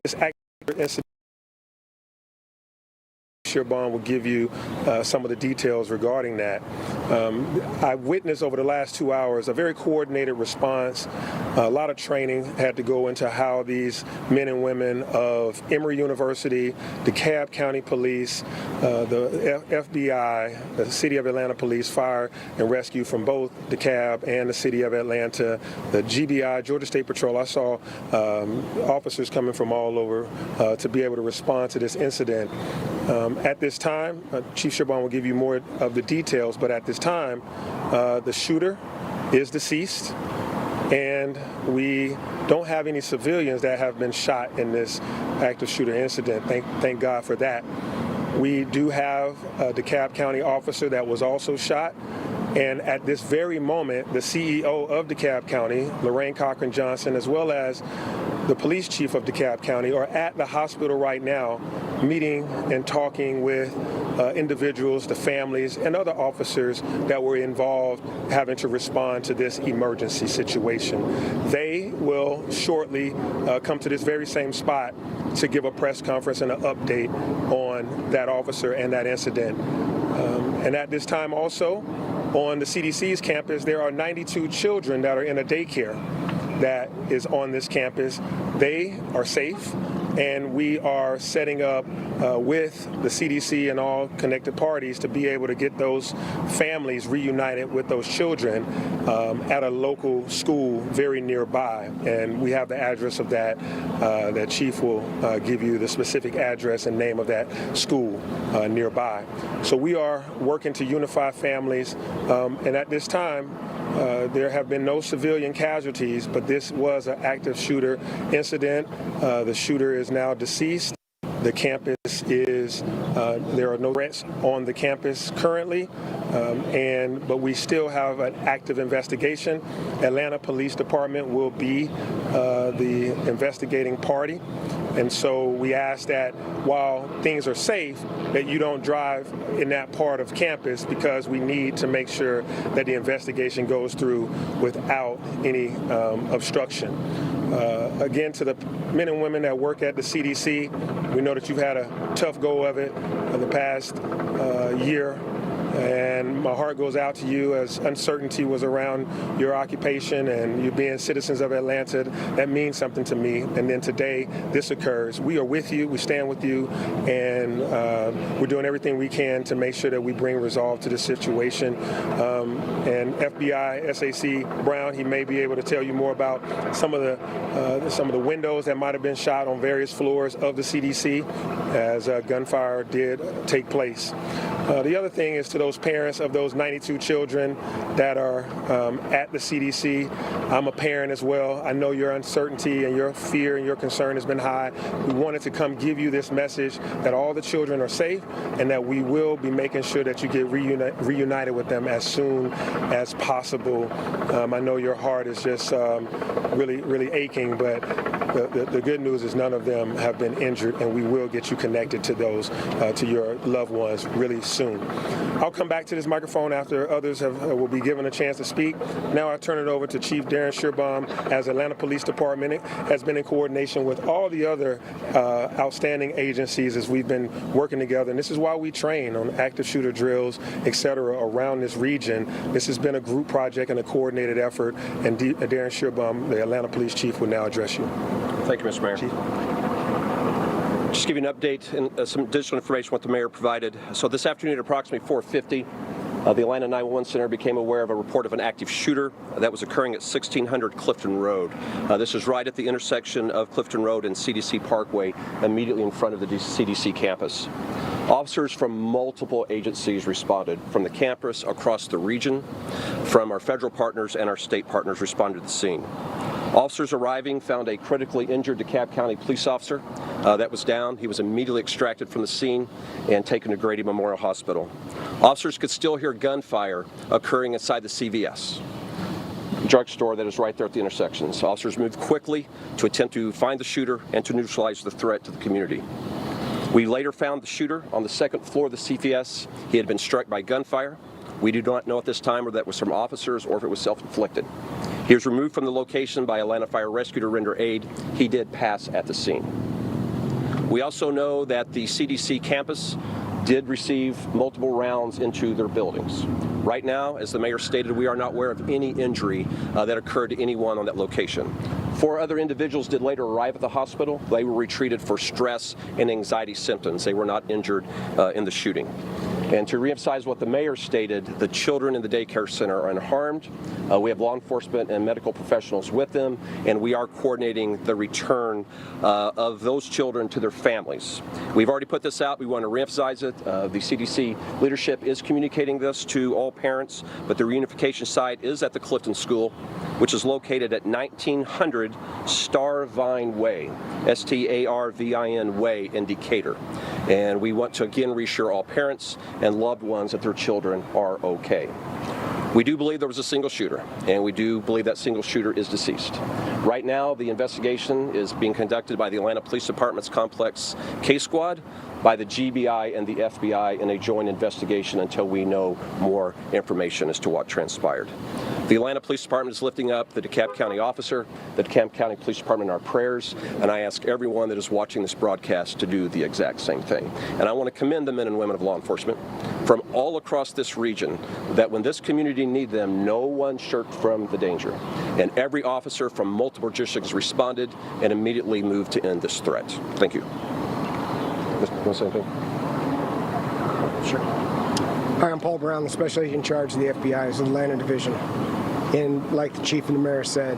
this incident, Bond will give you some of the details regarding that. I witnessed over the last 2 hours a very coordinated response. A lot of training had to go into how these men and women of Emory University, DeKalb County Police, the FBI, the City of Atlanta Police, Fire and Rescue from both DeKalb and the City of Atlanta, the GBI, Georgia State Patrol. I saw officers coming from all over to be able to respond to this incident. At this time, Chief Sherbon will give you more of the details, but at this time, the shooter is deceased, and we don't have any civilians that have been shot in this active shooter incident. Thank God for that. We do have a DeKalb County officer that was also shot, and at this very moment, the CEO of DeKalb County, Lorraine Cochran Johnson, as well as the police chief of DeKalb County are at the hospital right now meeting and talking with individuals, the families, and other officers that were involved having to respond to this emergency situation. They will shortly come to this very same spot to give a press conference and an update on that officer and that incident. And at this time also, on the CDC's campus, there are 92 children that are in a daycare that is on this campus. They are safe, and we are setting up with the CDC and all connected parties to be able to get those families reunited with those children at a local school very nearby. And we have the address of that. That Chief will give you the specific address and name of that school nearby. So we are working to unify families, and at this time, there have been no civilian casualties, but this was an active shooter incident. The shooter is now deceased. The campus is, there are no threats on the campus currently, but we still have an active investigation. Atlanta Police Department will be the investigating party. And so we ask that while things are safe, that you don't drive in that part of campus, because we need to make sure that the investigation goes through without any obstruction. Again, to the men and women that work at the CDC, we know that you've had a tough go of it in the past year. And my heart goes out to you as uncertainty was around your occupation and you being citizens of Atlanta. That means something to me. And then today, this occurs. We are with you. We stand with you. And we're doing everything we can to make sure that we bring resolve to the situation. And FBI SAC Brown, he may be able to tell you more about some of the windows that might have been shot on various floors of the CDC as gunfire did take place. The other thing is to those parents of those 92 children that are at the CDC. I'm a parent as well. I know your uncertainty and your fear and your concern has been high. We wanted to come give you this message that all the children are safe and that we will be making sure that you get reunited with them as soon as possible. I know your heart is just really, really aching, but the good news is none of them have been injured, and we will get you connected to those, to your loved ones really soon. I'll come back to this microphone after others will be given a chance to speak. Now I turn it over to Chief Darren Sherbon, as Atlanta Police Department has been in coordination with all the other outstanding agencies as we've been working together. And this is why we train on active shooter drills, et cetera, around this region. This has been a group project and a coordinated effort. And Darren Sherbon, the Atlanta Police Chief, will now address you. Thank you, Mr. Mayor. Chief. Just give you an update and some additional information what the mayor provided. So this afternoon at approximately 4:50, the Atlanta 911 Center became aware of a report of an active shooter that was occurring at 1600 Clifton Road. This is right at the intersection of Clifton Road and CDC Parkway, immediately in front of the CDC campus. Officers from multiple agencies responded, from the campus, across the region, from our federal partners and our state partners responded to the scene. Officers arriving found a critically injured DeKalb County police officer that was down. He was immediately extracted from the scene and taken to Grady Memorial Hospital. Officers could still hear gunfire occurring inside the CVS drugstore that is right there at the intersection. So officers moved quickly to attempt to find the shooter and to neutralize the threat to the community. We later found the shooter on the second floor of the CVS. He had been struck by gunfire. We do not know at this time whether that was from officers or if it was self-inflicted. He was removed from the location by Atlanta Fire Rescue to render aid. He did pass at the scene. We also know that the CDC campus did receive multiple rounds into their buildings. Right now, as the mayor stated, we are not aware of any injury that occurred to anyone on that location. 4 other individuals did later arrive at the hospital. They were retreated for stress and anxiety symptoms. They were not injured in the shooting. And to reemphasize what the mayor stated, the children in the daycare center are unharmed. We have law enforcement and medical professionals with them, and we are coordinating the return of those children to their families. We've already put this out. We want to reemphasize it. The CDC leadership is communicating this to all parents, but the reunification site is at the Clifton School, which is located at 1900 Starvine Way, Starvin Way in Decatur. And we want to again reassure all parents and loved ones that their children are okay. We do believe there was a single shooter, and we do believe that single shooter is deceased. Right now, the investigation is being conducted by the Atlanta Police Department's Complex Case Squad, by the GBI and the FBI in a joint investigation until we know more information as to what transpired. The Atlanta Police Department is lifting up the DeKalb County officer, the DeKalb County Police Department in our prayers, and I ask everyone that is watching this broadcast to do the exact same thing. And I want to commend the men and women of law enforcement from all across this region that when this community needed them, no one shirked from the danger. And every officer from multiple districts responded and immediately moved to end this threat. Thank you. Want to say anything? Sure. Hi, I'm Paul Brown, the Special Agent in charge of the FBI's Atlanta Division. And like the Chief and the Mayor said,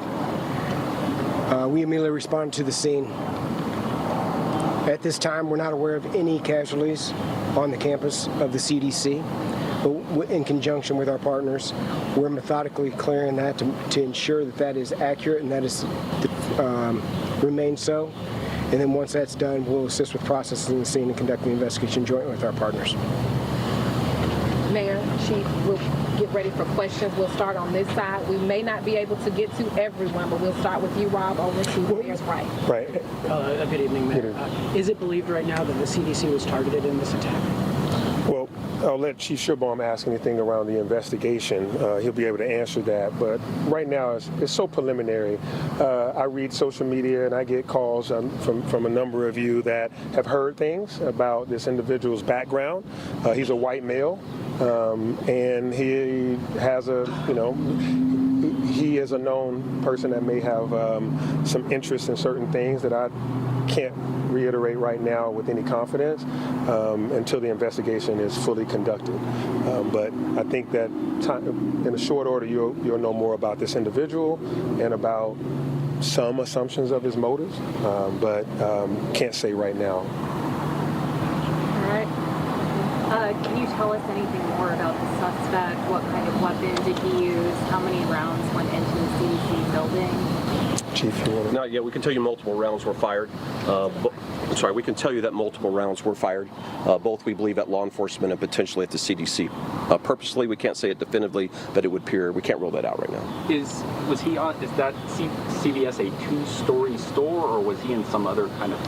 we immediately responded to the scene. At this time, we're not aware of any casualties on the campus of the CDC. But in conjunction with our partners, we're methodically clearing that to ensure that that is accurate and that is remains so. And then once that's done, we'll assist with processing the scene and conducting the investigation jointly with our partners. Mayor, Chief, we'll get ready for questions. We'll start on this side. We may not be able to get to everyone, but we'll start with you, Rob, over to the mayor's right. Right. Good evening, Mayor. Is it believed right now that the CDC was targeted in this attack? Well, I'll let Chief Sherbaum ask anything around the investigation. He'll be able to answer that. But right now, it's so preliminary. I read social media and I get calls from a number of you that have heard things about this individual's background. He's a white male, and he has he is a known person that may have some interest in certain things that I can't reiterate right now with any confidence until the investigation is fully conducted. But I think that in a short order, you'll know more about this individual and about some assumptions of his motives, but can't say right now. All right. Can you tell us anything more about the suspect? What kind of weapon did he use? How many rounds went into the CDC building? Chief, you want to? Not yet. We can tell you multiple rounds were fired. We can tell you that multiple rounds were fired, both we believe at law enforcement and potentially at the CDC. Purposely, we can't say it definitively, but it would appear we can't rule that out right now. Is that CVS a 2-story store, or was he in some other kind of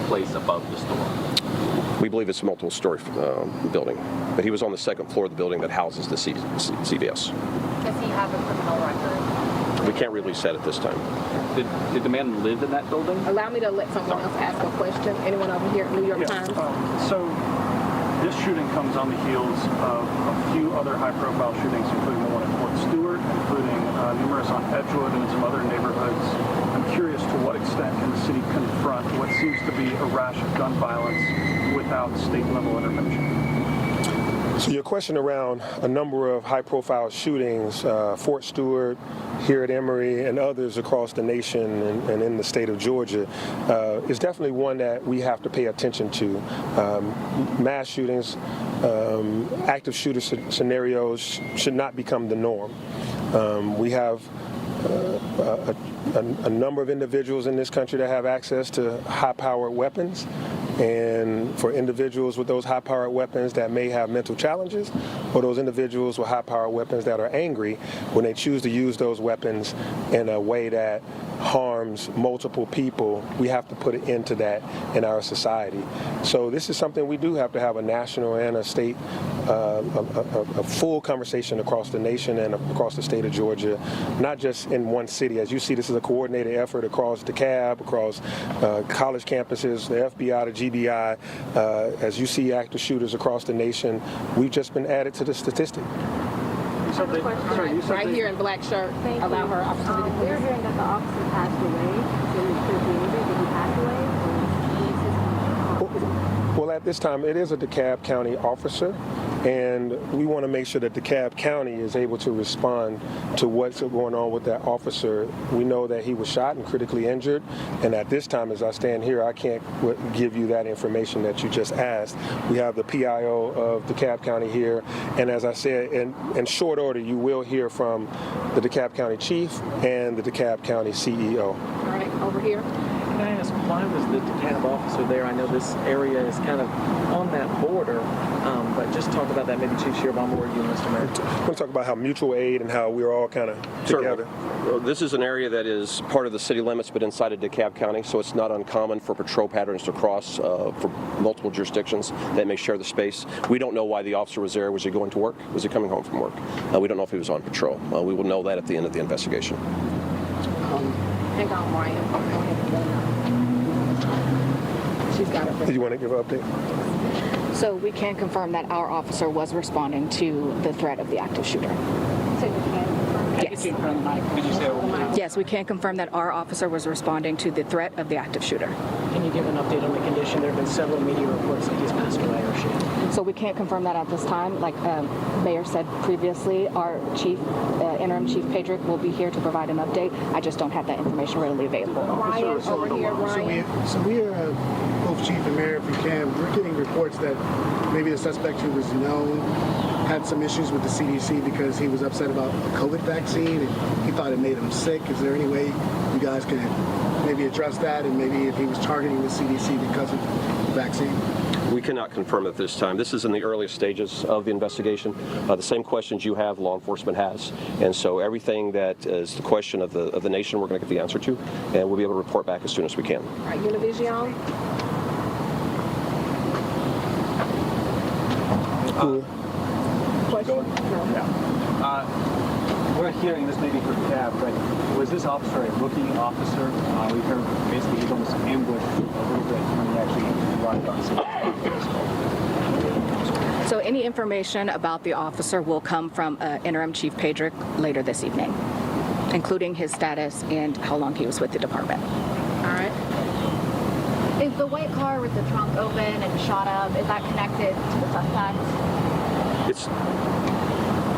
place above the store? We believe it's a multiple-story building, but he was on the second floor of the building that houses the CVS. Does he have a criminal record? We can't release that at this time. Did the man live in that building? Allow me to let someone else ask a question. Anyone over here at New York Times? So this shooting comes on the heels of a few other high-profile shootings, including the one at Fort Stewart, including numerous on Edgewood and some other neighborhoods. I'm curious to what extent can the city confront what seems to be a rash of gun violence without state-level intervention? So your question around a number of high-profile shootings, Fort Stewart, here at Emory, and others across the nation and in the state of Georgia, is definitely one that we have to pay attention to. Mass shootings, active shooter scenarios should not become the norm. We have a number of individuals in this country that have access to high-powered weapons, and for individuals with those high-powered weapons that may have mental challenges, or those individuals with high-powered weapons that are angry, when they choose to use those weapons in a way that harms multiple people, we have to put an end to that in our society. So this is something we do have to have a national and a state, a full conversation across the nation and across the state of Georgia, not just in one city. As you see, this is a coordinated effort across DeKalb, across college campuses, the FBI, the GBI. As you see active shooters across the nation, we've just been added to the statistic. Right here in black shirt. Thank Allow you. her opportunity. We're hearing that the officer passed away. So could it be injured? Did he pass away? Well, at this time, it is a DeKalb County officer, and we want to make sure that DeKalb County is able to respond to what's going on with that officer. We know that he was shot and critically injured, and at this time, as I stand here, I can't give you that information that you just asked. We have the PIO of DeKalb County here, and as I said, in short order, you will hear from the DeKalb County Chief and the DeKalb County CEO. All right, over here. Can I ask, why was the DeKalb officer there? I know this area is kind of on that border, but just talk about that. Maybe Chief Shirbaum or you, Mr. Mayor. We're going to talk about how mutual aid and how we're all kind of together. Well, this is an area that is part of the city limits, but inside of DeKalb County, so it's not uncommon for patrol patterns to cross for multiple jurisdictions that may share the space. We don't know why the officer was there. Was he going to work? Was he coming home from work? We don't know if he was on patrol. We will know that at the end of the investigation. Hang on, Ryan. She's got it. Do you want to give an update? So we can confirm that our officer was responding to the threat of the active shooter. So you can confirm? Yes. Yes, we can confirm that our officer was responding to the threat of the active shooter. Can you give an update on the condition? There have been several media reports that he's passed away or she. So we can't confirm that at this time. Like Mayor said previously, our chief, interim chief Pedrick, will be here to provide an update. I just don't have that information readily available. Ryan, over here, Ryan. So we are, both Chief and Mayor, if we can, we're getting reports that maybe the suspect who was known had some issues with the CDC because he was upset about a COVID vaccine and he thought it made him sick. Is there any way you guys can maybe address that, and maybe if he was targeting the CDC because of the vaccine? We cannot confirm at this time. This is in the earliest stages of the investigation. The same questions you have, law enforcement has, and so everything that is the question of the nation, we're going to get the answer to, and we'll be able to report back as soon as we can. All right, Univision. Question? We're hearing this maybe for Cab, but was this officer a rookie officer? We heard basically he was almost ambushed a little bit when he actually arrived on scene. So any information about the officer will come from interim chief Pedrick later this evening, including his status and how long he was with the department. All right. Is the white car with the trunk open and shot up, is that connected to the suspect?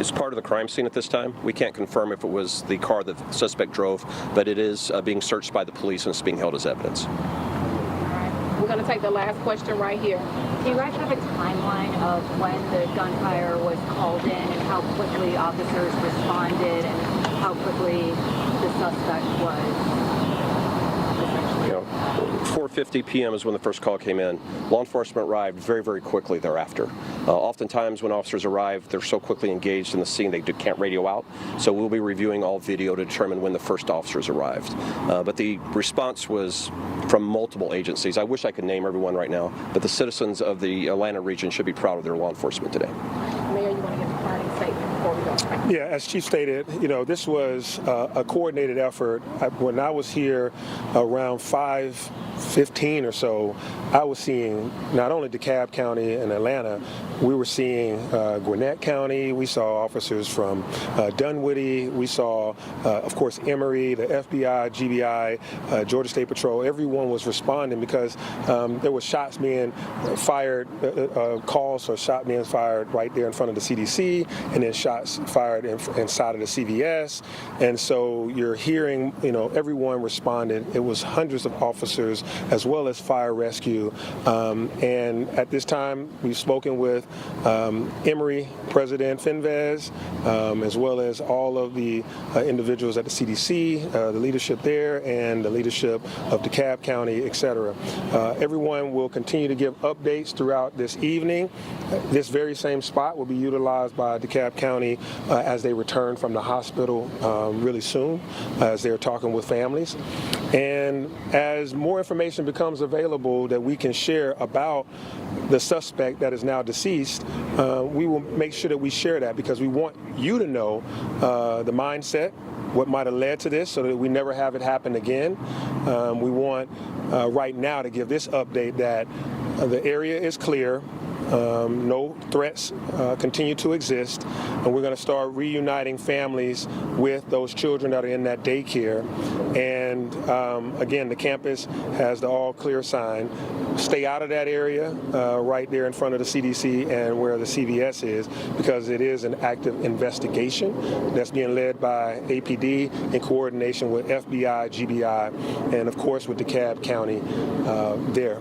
It's part of the crime scene at this time. We can't confirm if it was the car that the suspect drove, but it is being searched by the police and it's being held as evidence. All right. We're going to take the last question right here. Do you guys have a timeline of when the gunfire was called in and how quickly officers responded and how quickly the suspect was? 4:50 p.m. is when the first call came in. Law enforcement arrived very, very quickly thereafter. Oftentimes when officers arrive, they're so quickly engaged in the scene they can't radio out. So we'll be reviewing all video to determine when the first officers arrived. But the response was from multiple agencies. I wish I could name everyone right now, but the citizens of the Atlanta region should be proud of their law enforcement today. Mayor, you want to give a parting statement before we go? Yeah, as Chief stated, this was a coordinated effort. When I was here around 5:15 or so, I was seeing not only DeKalb County and Atlanta, we were seeing Gwinnett County, we saw officers from Dunwoody, we saw, of course, Emory, the FBI, GBI, Georgia State Patrol. Everyone was responding because there were shots being fired, calls for shot being fired right there in front of the CDC, and then shots fired inside of the CVS. And so you're hearing, everyone responded. It was hundreds of officers as well as fire rescue. And at this time, we've spoken with Emory President Finvez, as well as all of the individuals at the CDC, the leadership there, and the leadership of DeKalb County, et cetera. Everyone will continue to give updates throughout this evening. This very same spot will be utilized by DeKalb County County as they return from the hospital really soon, as they're talking with families. And as more information becomes available that we can share about the suspect that is now deceased, we will make sure that we share that, because we want you to know the mindset, what might have led to this, so that we never have it happen again. We want right now to give this update that the area is clear. No threats continue to exist, and we're going to start reuniting families with those children that are in that daycare. And again, the campus has the all clear sign. Stay out of that area right there in front of the CDC and where the CVS is, because it is an active investigation that's being led by APD in coordination with FBI, GBI, and of course with DeKalb County there.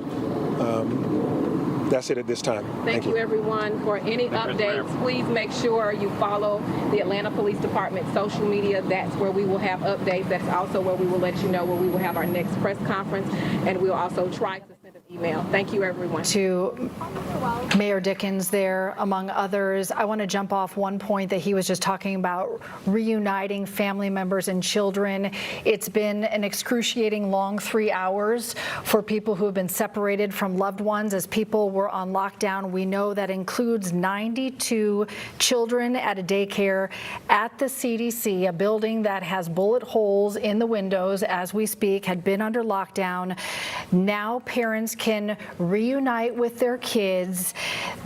That's it at this time. Thank you, everyone. For any updates, please make sure you follow the Atlanta Police Department social media. That's where we will have updates. That's also where we will let you know where we will have our next press conference, and we'll also try to send an email. Thank you, everyone. To Mayor Dickens there, among others, I want to jump off one point that he was just talking about, reuniting family members and children. It's been an excruciating long 3 hours for people who have been separated from loved ones as people were on lockdown. We know that includes 92 children at a daycare at the CDC, a building that has bullet holes in the windows as we speak, had been under lockdown. Now parents can reunite with their kids.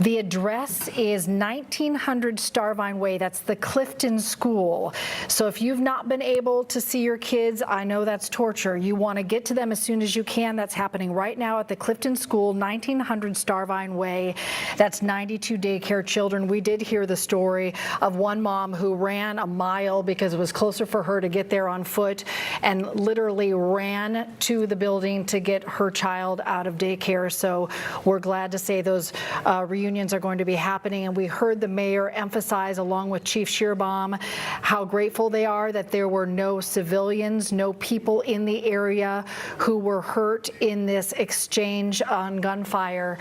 The address is 1900 Starvine Way. That's the Clifton School. So if you've not been able to see your kids, I know that's torture. You want to get to them as soon as you can. That's happening right now at the Clifton School, 1900 Starvine Way. That's 92 daycare children. We did hear the story of one mom who ran a mile because it was closer for her to get there on foot, and literally ran to the building to get her child out of daycare. So we're glad to say those reunions are going to be happening. And we heard the mayor emphasize, along with Chief Shearbaum, how grateful they are that there were no civilians, no people in the area who were hurt in this exchange on gunfire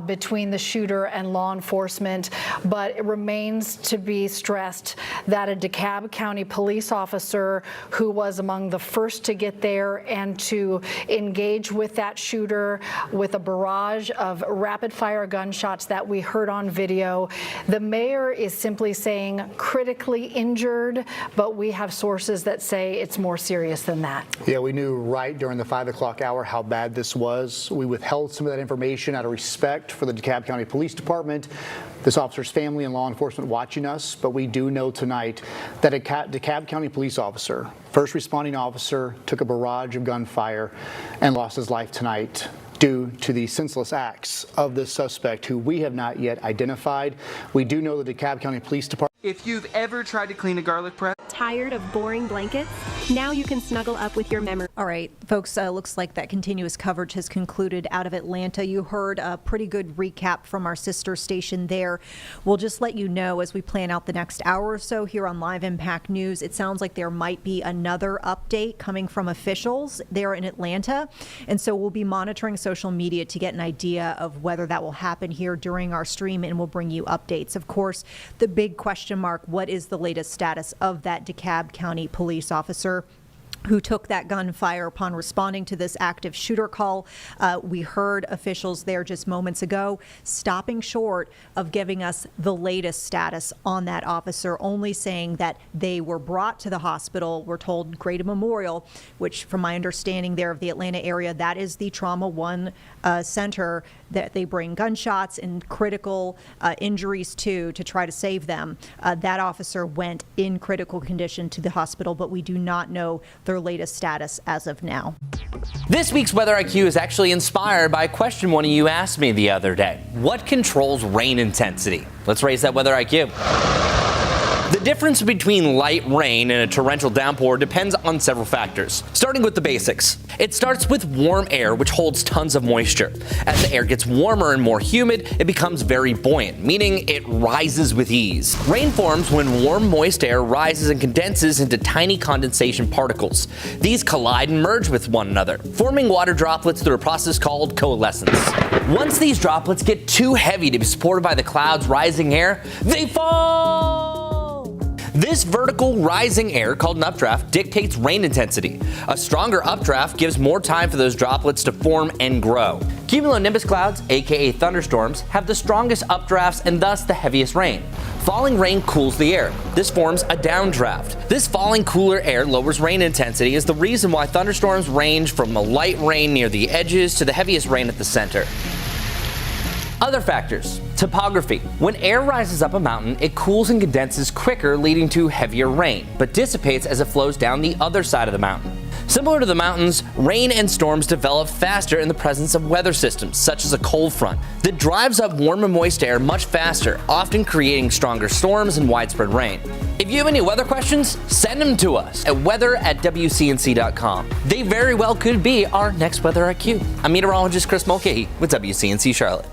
between the shooter and law enforcement. But it remains to be stressed that a DeKalb County police officer who was among the first to get there and to engage with that shooter with a barrage of rapid fire gunshots that we heard on video. The mayor is simply saying critically injured, but we have sources that say it's more serious than that. Yeah, we knew right during the 5 o'clock hour how bad this was. We withheld some of that information out of respect for the DeKalb County Police Department, this officer's family, and law enforcement watching us. But we do know tonight that a DeKalb County police officer, first responding officer, took a barrage of gunfire and lost his life tonight due to the senseless acts of this suspect, who we have not yet identified. We do know the DeKalb County Police Department. If you've ever tried to clean a garlic press, tired of boring blankets? Now you can snuggle up with your memory. All right, folks, looks like that continuous coverage has concluded out of Atlanta. You heard a pretty good recap from our sister station there. We'll just let you know as we plan out the next hour or so here on Live Impact News. It sounds like there might be another update coming from officials there in Atlanta. And so we'll be monitoring social media to get an idea of whether that will happen here during our stream, and we'll bring you updates. Of course, the big question mark, what is the latest status of that DeKalb County police officer who took that gunfire upon responding to this active shooter call? We heard officials there just moments ago stopping short of giving us the latest status on that officer, only saying that they were brought to the hospital. We're told Grady Memorial, which from my understanding there of the Atlanta area, that is the Trauma One center that they bring gunshots and critical injuries to try to save them. That officer went in critical condition to the hospital, but we do not know their latest status as of now. This week's Weather IQ is actually inspired by a question one of you asked me the other day. What controls rain intensity? Let's raise that Weather IQ. The difference between light rain and a torrential downpour depends on several factors, starting with the basics. It starts with warm air, which holds tons of moisture. As the air gets warmer and more humid, it becomes very buoyant, meaning it rises with ease. Rain forms when warm, moist air rises and condenses into tiny condensation particles. These collide and merge with one another, forming water droplets through a process called coalescence. Once these droplets get too heavy to be supported by the cloud's rising air, they fall! This vertical rising air, called an updraft, dictates rain intensity. A stronger updraft gives more time for those droplets to form and grow. Cumulonimbus clouds, aka thunderstorms, have the strongest updrafts and thus the heaviest rain. Falling rain cools the air. This forms a downdraft. This falling cooler air lowers rain intensity is the reason why thunderstorms range from a light rain near the edges to the heaviest rain at the center. Other factors. Topography. When air rises up a mountain, it cools and condenses quicker, leading to heavier rain, but dissipates as it flows down the other side of the mountain. Similar to the mountains, rain and storms develop faster in the presence of weather systems, such as a cold front, that drives up warm and moist air much faster, often creating stronger storms and widespread rain. If you have any weather questions, send them to us at weather@wcnc.com. They very well could be our next Weather IQ. I'm meteorologist Chris Mulcahy with WCNC Charlotte.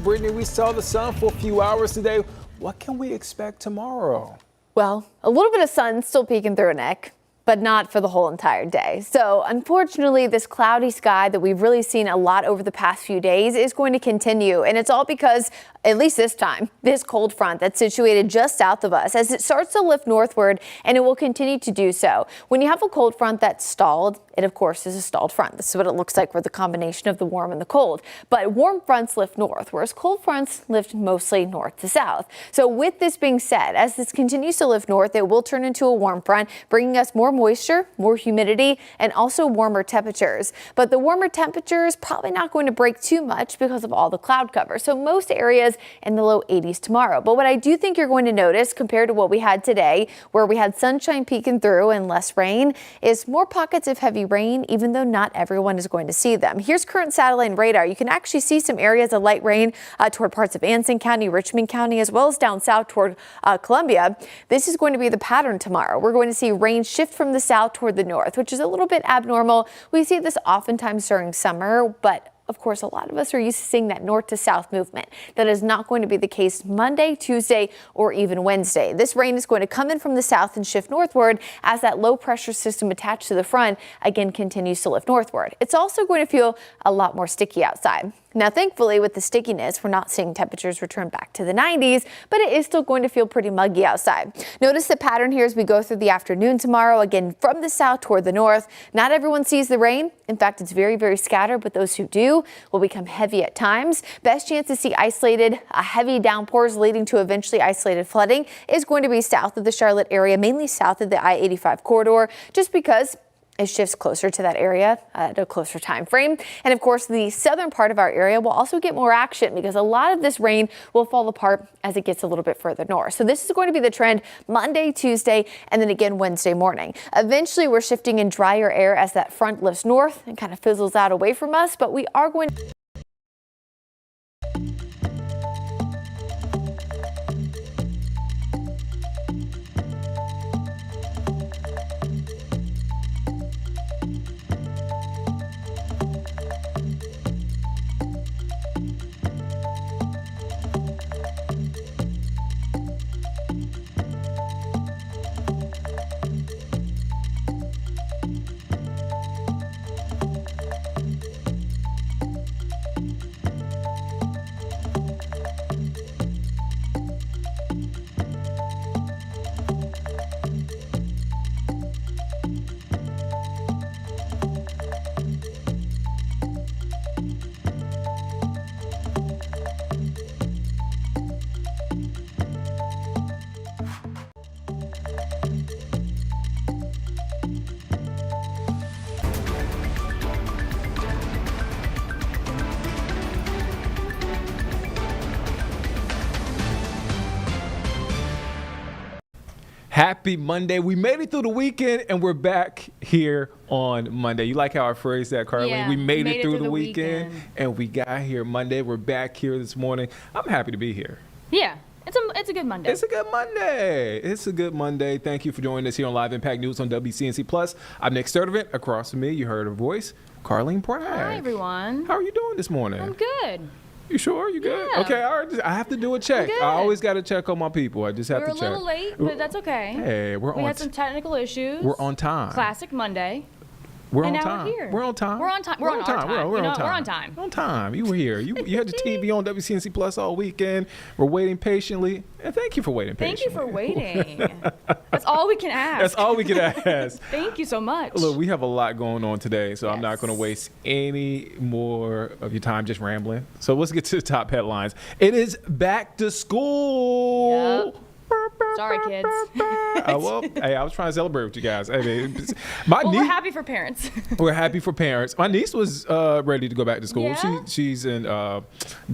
Brittany, we saw the sun for a few hours today. What can we expect tomorrow? Well, a little bit of sun still peeking through, Nick, but not for the whole entire day. So unfortunately, this cloudy sky that we've really seen a lot over the past few days is going to continue. And it's all because, at least this time, this cold front that's situated just south of us as it starts to lift northward, and it will continue to do so. When you have a cold front that's stalled, it of course is a stalled front. This is what it looks like with the combination of the warm and the cold. But warm fronts lift north, whereas cold fronts lift mostly north to south. So with this being said, as this continues to lift north, it will turn into a warm front, bringing us more moisture, more humidity, and also warmer temperatures. But the warmer temperatures probably not going to break too much because of all the cloud cover. So most areas in the low 80s tomorrow. But what I do think you're going to notice compared to what we had today, where we had sunshine peeking through and less rain, is more pockets of heavy rain, even though not everyone is going to see them. Here's current satellite radar. You can actually see some areas of light rain toward parts of Anson County, Richmond County, as well as down south toward Columbia. This is going to be the pattern tomorrow. We're going to see rain shift from the south toward the north, which is a little bit abnormal. We see this oftentimes during summer, but of course, a lot of us are used to seeing that north to south movement. That is not going to be the case Monday, Tuesday, or even Wednesday. This rain is going to come in from the south and shift northward as that low pressure system attached to the front again continues to lift northward. It's also going to feel a lot more sticky outside. Now, thankfully, with the stickiness, we're not seeing temperatures return back to the 90s, but it is still going to feel pretty muggy outside. Notice the pattern here as we go through the afternoon tomorrow, again from the south toward the north. Not everyone sees the rain. In fact, it's very, very scattered, but those who do will become heavy at times. Best chance to see isolated, heavy downpours leading to eventually isolated flooding is going to be south of the Charlotte area, mainly south of the I-85 corridor, just because it shifts closer to that area at a closer time frame. And of course, the southern part of our area will also get more action because a lot of this rain will fall apart as it gets a little bit further north. So this is going to be the trend Monday, Tuesday, and then again Wednesday morning. Eventually, we're shifting in drier air as that front lifts north and kind of fizzles out away from us, but we are going to Happy Monday. We made it through the weekend and we're back here on Monday. You like how I phrased that, Carly? Yeah, we made it through the weekend and we got here Monday. We're back here this morning. I'm happy to be here. Yeah, it's a good Monday. It's a good Monday. It's a good Monday. Thank you for joining us here on Live Impact News on WCNC Plus. I'm Nick Sturdivant. Across from me, you heard her voice, Carlene Bragg. Hi, everyone. How are you doing this morning? I'm good. You sure? You good? Yeah. Okay, all right. I have to do a check. I always got to check on my people. I just have to check. We're a little late, but that's okay. Hey, we had some technical issues. We're on time. Classic Monday. We're And on now time. we're here. We're on time. We're on time. We're on our time. We're You know, on time. we're on time. On time. You were here. You had your TV on WCNC Plus all weekend. We're waiting patiently. And thank you for waiting Thank patiently. you for waiting. That's all we can ask. That's all we can ask. Thank you so much. Look, we have a lot going on today, so I'm not going to waste any more of your time just rambling. So let's get to the top headlines. It is back to school. Yep. Sorry, kids. Well, hey, I was trying to celebrate with you guys. I mean, my Well, niece, we're happy for parents. we're happy for parents. My niece was ready to go back to school. Yeah? She's in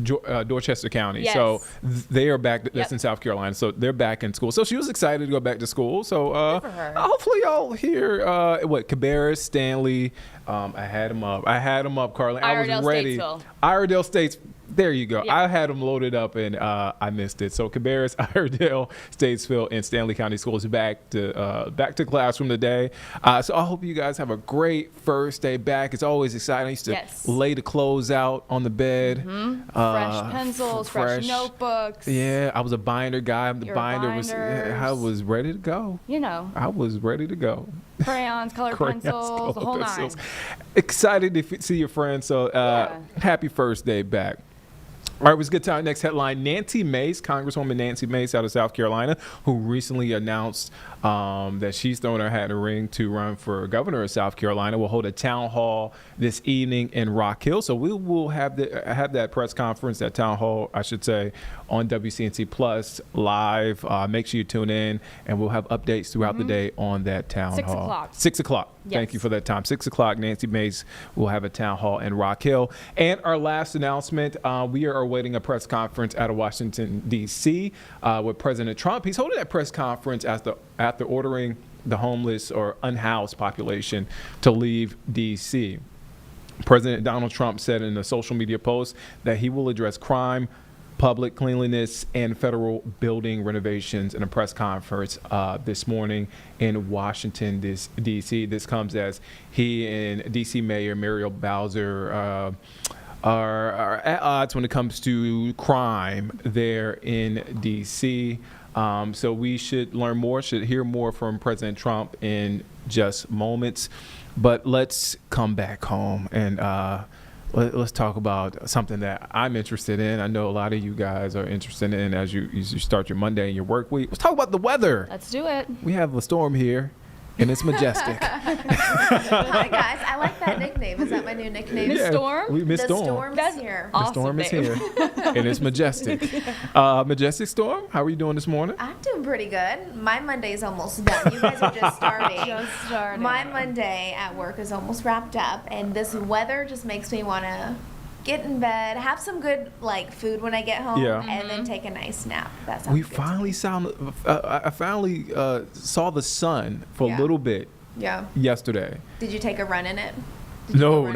Dorchester County, Yes. so they are back. That's Yep. in South Carolina, so they're back in school. So she was excited to go back to school. So for her. hopefully y'all hear Cabarrus, Stanley. I had them up, Carly. I was Iredell, ready. Statesville. Iredell States. There you go. Yeah. I had them loaded up and I missed it. So Cabarrus, Iredell, Statesville, and Stanley County Schools back to classroom today. So I hope you guys have a great first day back. It's always exciting. I used to Yes. lay the clothes out on the bed. Fresh pencils, fresh notebooks. Yeah, I was a binder guy. The Your binder binders. I was ready to go. You know, I was ready to go. crayons, colored Crayons, pencils, colored the whole pencils. nine. Excited to see your friends. So happy first day back. All right, let's get to our next headline. Nancy Mace, Congresswoman Nancy Mace out of South Carolina, who recently announced that she's throwing her hat in the ring to run for governor of South Carolina, will hold a town hall this evening in Rock Hill. So we will have that press conference, that town hall, I should say, on WCNC Plus live. Make sure you tune in, and we'll have updates throughout the day on that town 6 hall. o'clock. 6 o'clock. Thank Yes. you for that time. 6 o'clock, Nancy Mace will have a town hall in Rock Hill. And our last announcement, we are awaiting a press conference out of Washington, D.C. With President Trump. He's holding that press conference after ordering the homeless or unhoused population to leave D.C. President Donald Trump said in a social media post that he will address crime, public cleanliness, and federal building renovations in a press conference this morning in Washington, D.C. This comes as he and D.C. Mayor Muriel Bowser are at odds when it comes to crime there in D.C. So we should hear more from President Trump in just moments. But let's come back home and let's talk about something that I'm interested in. I know a lot of you guys are interested in as you start your Monday and your work week. Let's talk about the weather. Let's do it. We have a storm here, and it's majestic. Hi guys, I like that nickname. Is that my new nickname? Miss Storm? Miss The Storm. storm's That's here. The storm is here, and it's majestic. Majestic Storm, how are you doing this morning? I'm doing pretty good. My Monday's almost done. You guys are just starting. Just starting. My Monday at work is almost wrapped up, and this weather just makes me want to get in bed, have some good food when I get home, Yeah. and then take a nice nap. That sounds We good. finally I finally saw the sun for Yeah. a little bit Yeah. yesterday. Did you take a run in it? No. I'm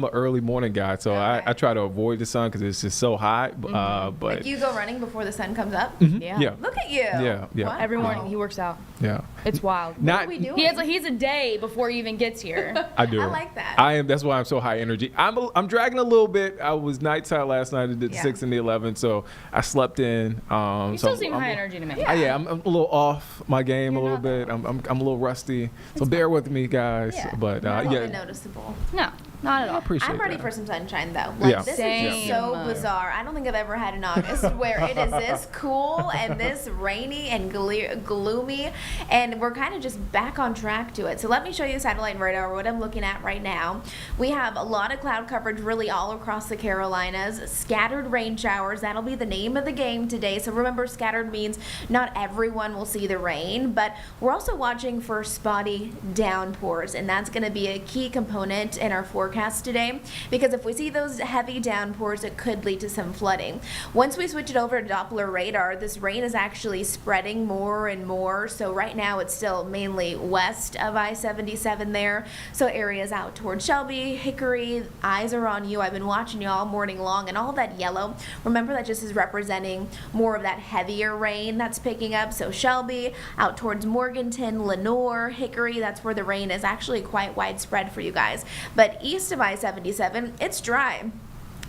an early morning guy, so I try to avoid the sun because it's just so hot. But Like you go running before the sun comes up? yeah. Look at you. Yeah. Wow. Every morning he works out. Yeah. It's wild. Not- What are we doing? He's a day before he even gets here. I do. I like that. That's why I'm so high energy. I'm dragging a little bit. I was nighttime last night. I did the Yeah. 6 and the 11, so I slept in. You still seem high energy to me. I'm a little off my game a little bit. I'm a little rusty, so bear with me, guys. Yeah. But Not really yeah, noticeable. No, not at I all. appreciate I'm ready that. for some sunshine though. Yeah. This Same. is so bizarre. I don't think I've ever had an August where it is this cool and this rainy and gloomy, and we're kind of just back on track to it. So let me show you satellite radar, what I'm looking at right now. We have a lot of cloud coverage really all across the Carolinas. Scattered rain showers, that'll be the name of the game today. So remember, scattered means not everyone will see the rain, but we're also watching for spotty downpours, and that's going to be a key component in our forecast today, because if we see those heavy downpours, it could lead to some flooding. Once we switch it over to Doppler radar, this rain is actually spreading more and more. So right now it's still mainly west of I-77 there. So areas out towards Shelby, Hickory, eyes are on you. I've been watching you all morning long, and all that yellow, remember that just is representing more of that heavier rain that's picking up. So Shelby, out towards Morganton, Lenoir, Hickory, that's where the rain is actually quite widespread for you guys. But east of I-77, it's dry.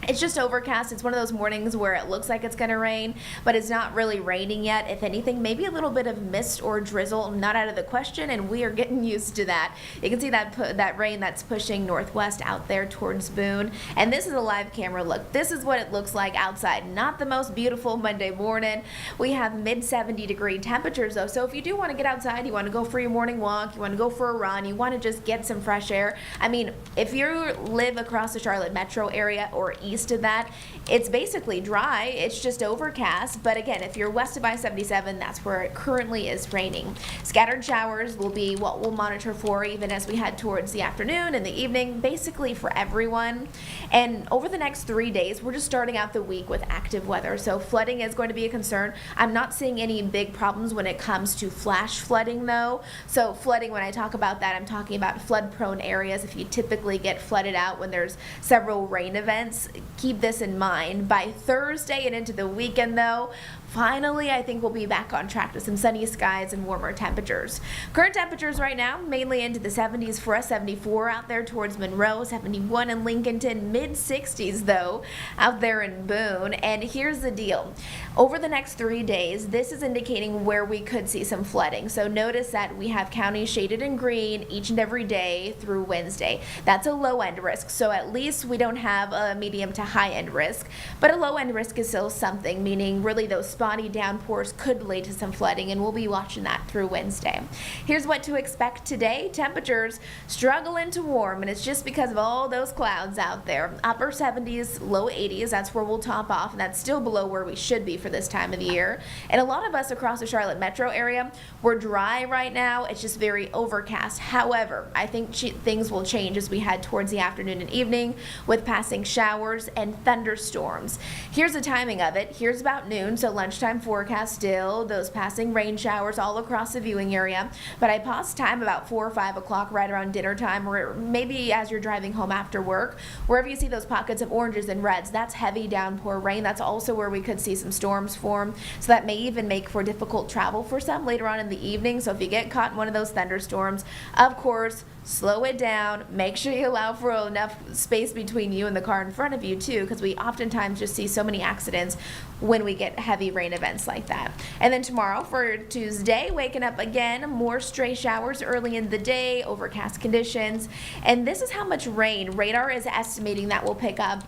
It's just overcast. It's one of those mornings where it looks like it's going to rain, but it's not really raining yet. If anything, maybe a little bit of mist or drizzle, not out of the question, and we are getting used to that. You can see that rain that's pushing northwest out there towards Boone. And this is a live camera look. This is what it looks like outside. Not the most beautiful Monday morning. We have mid 70-degree temperatures, though. So if you do want to get outside, you want to go for your morning walk, you want to go for a run, you want to just get some fresh air. I mean, if you live across the Charlotte metro area or east of that, it's basically dry. It's just overcast. But again, if you're west of I-77, that's where it currently is raining. Scattered showers will be what we'll monitor for even as we head towards the afternoon and the evening, basically for everyone. And over the next 3 days, we're just starting out the week with active weather. So flooding is going to be a concern. I'm not seeing any big problems when it comes to flash flooding, though. So flooding, when I talk about that, I'm talking about flood-prone areas. If you typically get flooded out when there's several rain events, keep this in mind. By Thursday and into the weekend, though, finally, I think we'll be back on track to some sunny skies and warmer temperatures. Current temperatures right now, mainly into the 70s for us, 74 out there towards Monroe, 71 in Lincolnton, mid 60s though out there in Boone. And here's the deal. Over the next 3 days, this is indicating where we could see some flooding. So notice that we have counties shaded in green each and every day through Wednesday. That's a low end risk. So at least we don't have a medium to high end risk, but a low end risk is still something, meaning really those spotty downpours could lead to some flooding, and we'll be watching that through Wednesday. Here's what to expect today. Temperatures struggling to warm, and it's just because of all those clouds out there. Upper 70s, low 80s, that's where we'll top off, and that's still below where we should be for this time of the year. And a lot of us across the Charlotte metro area, we're dry right now. It's just very overcast. However, I think things will change as we head towards the afternoon and evening with passing showers and thunderstorms. Here's the timing of it. Here's about noon, so lunchtime forecast still, those passing rain showers all across the viewing area. But I paused time about 4 or 5 o'clock right around dinner time, or maybe as you're driving home after work. Wherever you see those pockets of oranges and reds, that's heavy downpour rain. That's also where we could see some storms form. So that may even make for difficult travel for some later on in the evening. So if you get caught in one of those thunderstorms, of course, slow it down. Make sure you allow for enough space between you and the car in front of you too, because we oftentimes just see so many accidents when we get heavy rain events like that. And then tomorrow for Tuesday, waking up again, more stray showers early in the day, overcast conditions. And this is how much rain radar is estimating that will pick up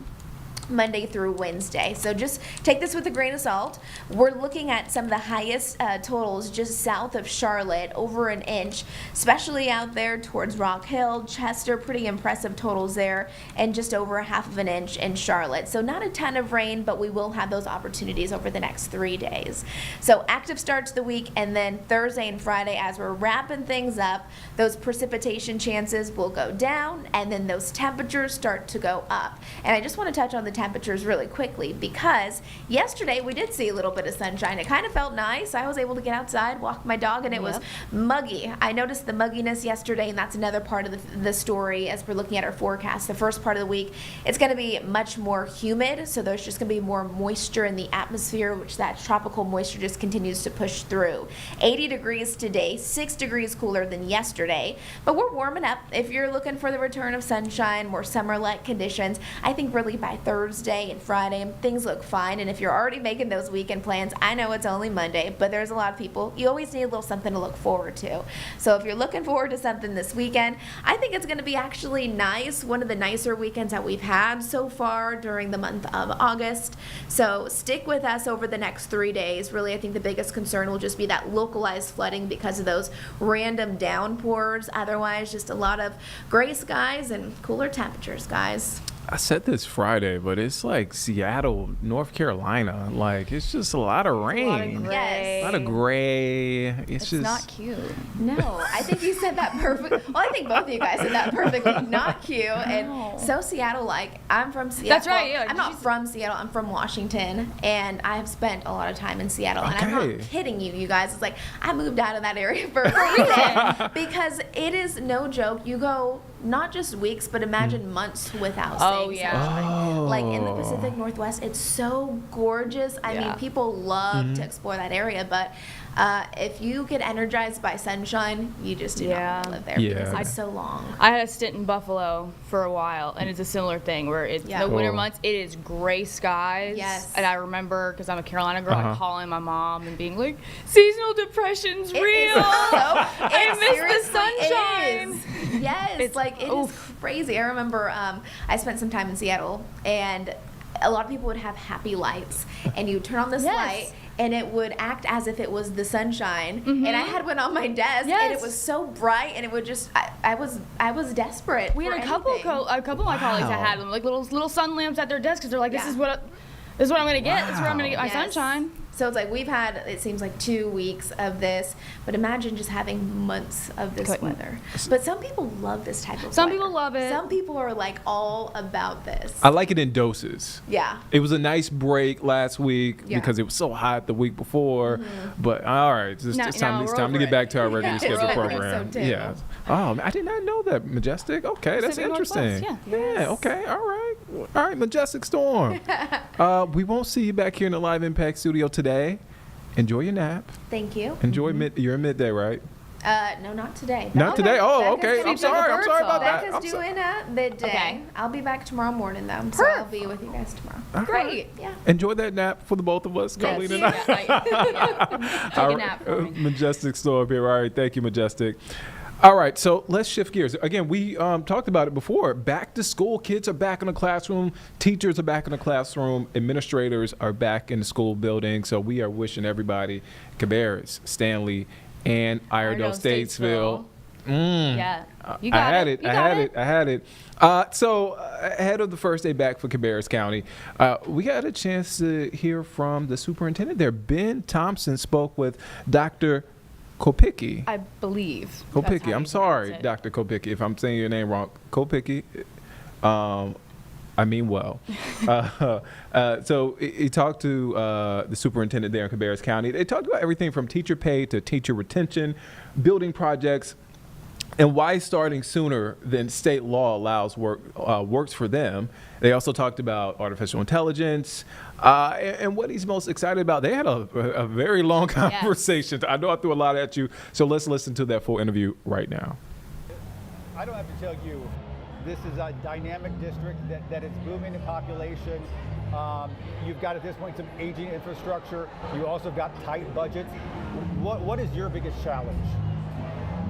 Monday through Wednesday. So just take this with a grain of salt. We're looking at some of the highest totals just south of Charlotte, over an inch, especially out there towards Rock Hill, Chester, pretty impressive totals there, and just over a half of an inch in Charlotte. So not a ton of rain, but we will have those opportunities over the next 3 days. So active start to the week, and then Thursday and Friday, as we're wrapping things up, those precipitation chances will go down, and then those temperatures start to go up. And I just want to touch on the temperatures really quickly, because yesterday we did see a little bit of sunshine. It kind of felt nice. I was able to get outside, walk my dog, and it was muggy. I noticed the mugginess yesterday, and that's another part of the story as we're looking at our forecast. The first part of the week, it's going to be much more humid, so there's just going to be more moisture in the atmosphere, which that tropical moisture just continues to push through. 80 degrees today, 6 degrees cooler than yesterday, but we're warming up. If you're looking for the return of sunshine, more summer-like conditions, I think really by Thursday and Friday, things look fine. And if you're already making those weekend plans, I know it's only Monday, but there's a lot of people, you always need a little something to look forward to. So if you're looking forward to something this weekend, I think it's going to be actually nice, one of the nicer weekends that we've had so far during the month of August. So stick with us over the next 3 days. Really, I think the biggest concern will just be that localized flooding because of those random downpours. Otherwise, just a lot of gray skies and cooler temperatures, guys. I said this Friday, but it's like Seattle, North Carolina. Like, it's just a lot of rain. Yes. A lot of gray. It's just not cute. No, I think you said that perfect. Well, I think both of you guys said that perfectly. Not cute. And so Seattle-like. I'm from Seattle. That's right, yeah. I'm not from Seattle. I'm from Washington, and I have spent a lot of time in Seattle. And I'm not kidding you, you guys. It's like I moved out of that area for a reason because it is no joke. You go not just weeks, but imagine months without Oh, seeing yeah. sunshine. Like in the Pacific Northwest, it's so gorgeous. I mean, people love to explore that area, but if you get energized by sunshine, you just do not want to live there because it's so long. I had a stint in Buffalo for a while, and it's a similar thing where it's the winter months, it is gray skies. Yes. And I remember, because I'm a Carolina girl, like calling my mom and being like, seasonal depression's real. I miss the sunshine. Yes, it is crazy. I remember I spent some time in Seattle, and a lot of people would have happy lights, and you turn on this light, and it would act as if it was the sunshine. And I had one on my desk, and it was so bright, and it would just I was desperate. We had a couple of my colleagues that had them, like little sun lamps at their desks, because they're like, this is what I'm gonna get. This is where I'm gonna get my sunshine. So it's like we've had, it seems like 2 weeks of this, but imagine just having months of this weather. But some people love this type of weather. Some people love it. Some people are like all about this. I like it in doses. Yeah. It was a nice break last week because it was so hot the week before. But all right, it's time to get back to our regular schedule program. Yeah. Oh, I did not know that. Majestic. Okay, that's interesting. Yeah. Okay. All right, Majestic Storm. We won't see you back here in the Live Impact studio today. Enjoy your nap. Thanь you. Enjoy you're in midday, right? No, not today. Not today? Oh, okay. I'm sorry about that. Becca's doing midday. Okay. I'll be back tomorrow morning, though. So I'll be with you guys tomorrow. Great. Yeah. Enjoy that nap for the both of us, Colleen and I. Take a nap for me. Majestic Storm here. All right. Thank you, Majestic. All right, so let's shift gears. Again, we talked about it before. Back to school, kids are back in the classroom, teachers are back in the classroom, administrators are back in the school building. So we are wishing everybody, Cabarrus, Stanley, and Iredell, Statesville. Yeah, you got it. I had it. So ahead of the first day back for Cabarrus County, we got a chance to hear from the superintendent there. Ben Thompson spoke with Dr. Kopicki. I believe. Kopicki. I'm sorry, Dr. Kopicki, if I'm saying your name wrong. Kopicki. I mean well. So he talked to the superintendent there in Cabarrus County. They talked about everything from teacher pay to teacher retention, building projects, and why starting sooner than state law allows works for them. They also talked about artificial intelligence and what he's most excited about. They had a very long conversation. Yes. I know I threw a lot at you, so let's listen to that full interview right now. I don't have to tell you, this is a dynamic district that is booming in population. You've got at this point some aging infrastructure. You also got tight budgets. What is your biggest challenge?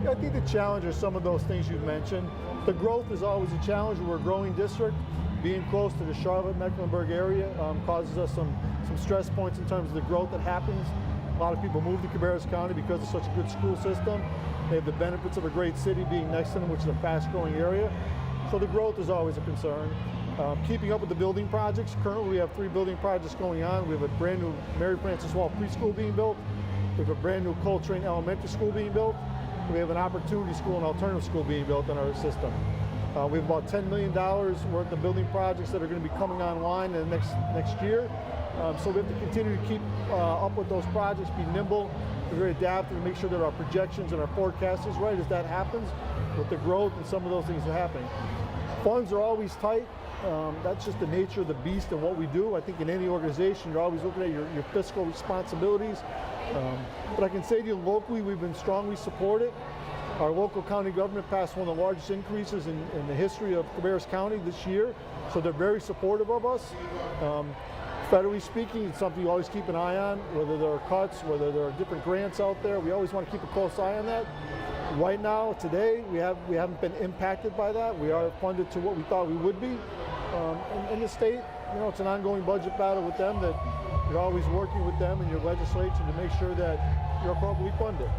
I think the challenge are some of those things you've mentioned. The growth is always a challenge. We're a growing district. Being close to the Charlotte-Mecklenburg area causes us some stress points in terms of the growth that happens. A lot of people move to Cabarrus County because it's such a good school system. They have the benefits of a great city being next to them, which is a fast-growing area. So the growth is always a concern. Keeping up with the building projects. Currently, we have 3 building projects going on. We have a brand new Mary Frances Wall preschool being built. We have a brand new Coltrane Elementary School being built. We have an opportunity school and alternative school being built in our system. We have about $10 million worth of building projects that are going to be coming online in the next year. So we have to continue to keep up with those projects, be nimble, be very adaptive, and make sure that our projections and our forecast is right as that happens with the growth and some of those things are happening. Funds are always tight. That's just the nature of the beast and what we do. I think in any organization, you're always looking at your fiscal responsibilities. But I can say to you locally, we've been strongly supported. Our local county government passed one of the largest increases in the history of Cabarrus County this year. So they're very supportive of us. Federally speaking, it's something you always keep an eye on, whether there are cuts, whether there are different grants out there. We always want to keep a close eye on that. Right now, today, we haven't been impacted by that. We are funded to what we thought we would be. In the state, it's an ongoing budget battle with them that you're always working with them and your legislature to make sure that you're appropriately funded.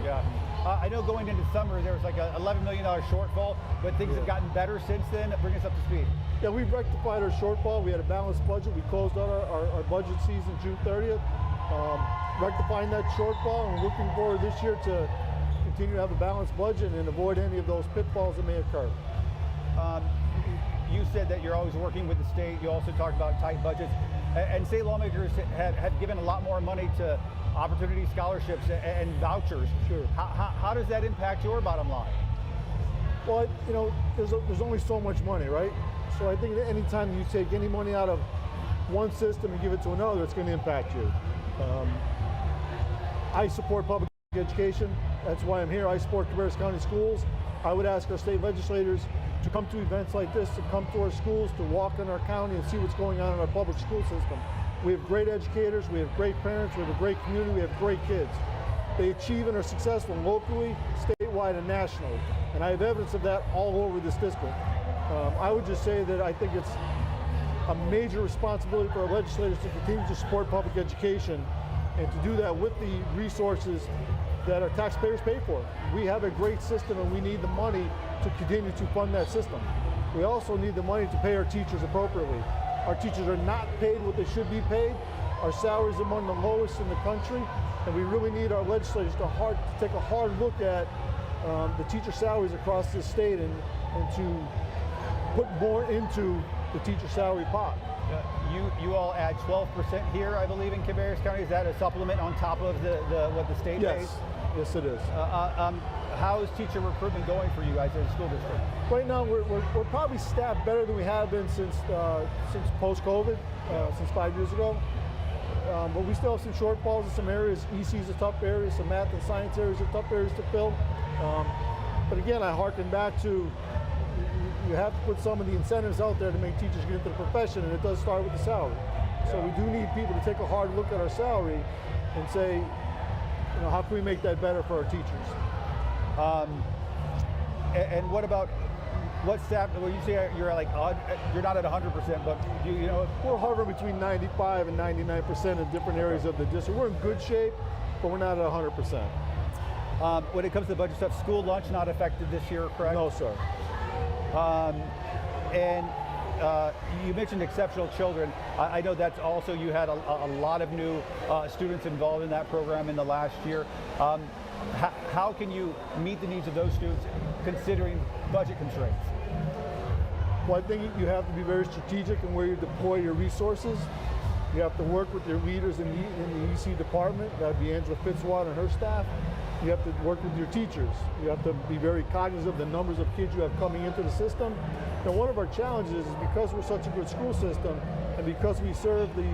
Yeah. I know going into summer there was like a $11 million shortfall, but things have gotten better since then. Bring us up to speed. Yeah, we've rectified our shortfall. We had a balanced budget. We closed out our budget season June 30th, rectifying that shortfall, and we're looking forward this year to continue to have a balanced budget and avoid any of those pitfalls that may occur. You said that you're always working with the state. You also talked about tight budgets. And state lawmakers have given a lot more money to opportunity scholarships and vouchers. Sure. How does that impact your bottom line? Well, there's only so much money, right? So I think that any time you take any money out of one system and give it to another, it's going to impact you. I support public education. That's why I'm here. I support Cabarrus County schools. I would ask our state legislators to come to events like this, to come to our schools, to walk in our county and see what's going on in our public school system. We have great educators, we have great parents, we have a great community, we have great kids. They achieve and are successful locally, statewide, and nationally. And I have evidence of that all over this district. I would just say that I think it's a major responsibility for our legislators to continue to support public education and to do that with the resources that our taxpayers pay for. We have a great system and we need the money to continue to fund that system. We also need the money to pay our teachers appropriately. Our teachers are not paid what they should be paid. Our salaries are among the lowest in the country, and we really need our legislators to take a hard look at the teacher salaries across this state and to put more into the teacher salary pot. You all add 12% here, I believe, in Cabarrus County. Is that a supplement on top of what the state pays? Yes, it is. How is teacher recruitment going for you guys as a school district? Right now, we're probably staffed better than we have been since post-COVID, since 5 years ago. But we still have some shortfalls in some areas. EC is a tough area. Some math and science areas are tough areas to fill. But again, I harken back to you have to put some of the incentives out there to make teachers get into the profession, and it does start with the salary. So we do need people to take a hard look at our salary and say, how can we make that better for our teachers? And what about what staff? Well, you say you're like you're not at 100%, but we're hovering between 95 and 99% in different areas of the district. We're in good shape, but we're not at 100%. When it comes to budget stuff, school lunch not affected this year, correct? No, sir. And you mentioned exceptional children. I know that's also, you had a lot of new students involved in that program in the last year. How can you meet the needs of those students considering budget constraints? Well, I think you have to be very strategic in where you deploy your resources. You have to work with your leaders in the EC department. That would be Angela Fitzwater and her staff. You have to work with your teachers. You have to be very cognizant of the numbers of kids you have coming into the system. And one of our challenges is because we're such a good school system and because we serve the